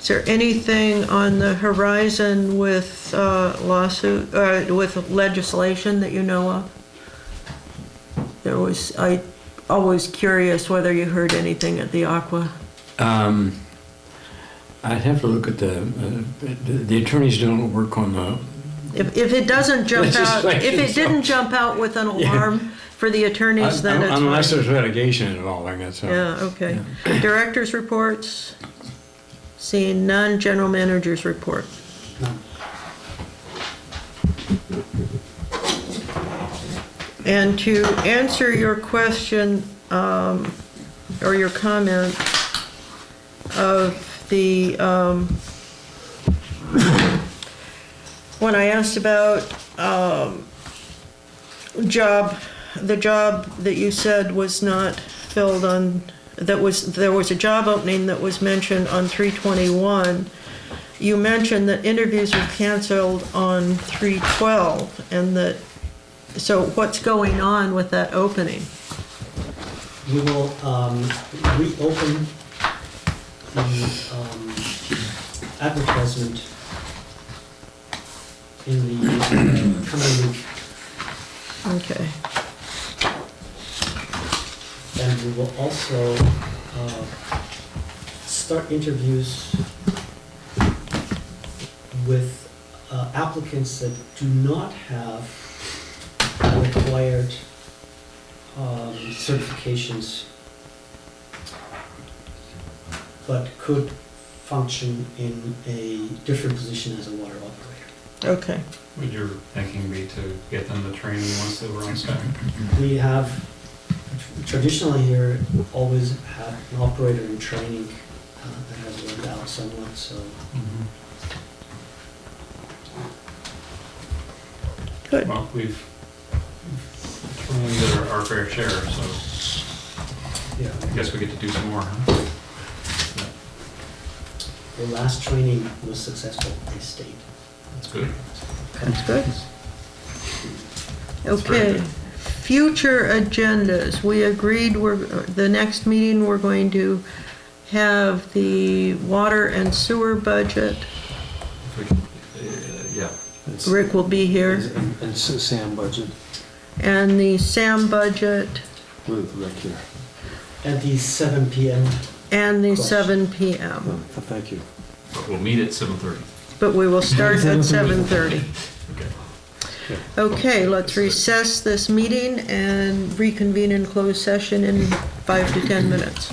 Is there anything on the horizon with with legislation that you know of? I always curious whether you heard anything at the Aqua. I'd have to look at the attorneys don't work on the. If it doesn't jump out, if it Legislation, didn't jump out with an alarm for the attorneys, then it's Unless fine. there's litigation involved, I guess. Yeah, okay. Directors' reports? Seeing none, general managers' report. None. And to answer your question, or your comment of the, when I asked about, the job that you said was not filled on, there was a job opening that was mentioned on 3/21. You mentioned that interviews were canceled on 3/12, and that, so what's going on with that opening? We will reopen the advertisement in the coming week, Okay. and we will also start interviews with applicants that do not have required certifications, but could function in a different position as a water operator. Okay. Would your thinking be to get them the training once they were on staff? We have traditionally here always had an operator in training that has learned out somewhat, so. Good. Well, we've trained our fair share, so Yeah. I guess we get to do some more, huh? The last training was successful, they stayed. That's good. That's good. Okay, future agendas. We agreed the next meeting, we're going to have the water and sewer budget. If we could, yeah. Rick will be here. And SAM budget And the SAM budget with Rick here. At the 7 p.m. and the Course. 7 p.m. Thank you. But we'll meet at 7:30. But we will start at 7:30. Okay. Okay, let's recess this meeting and reconvene in closed session in 5 to 10 minutes.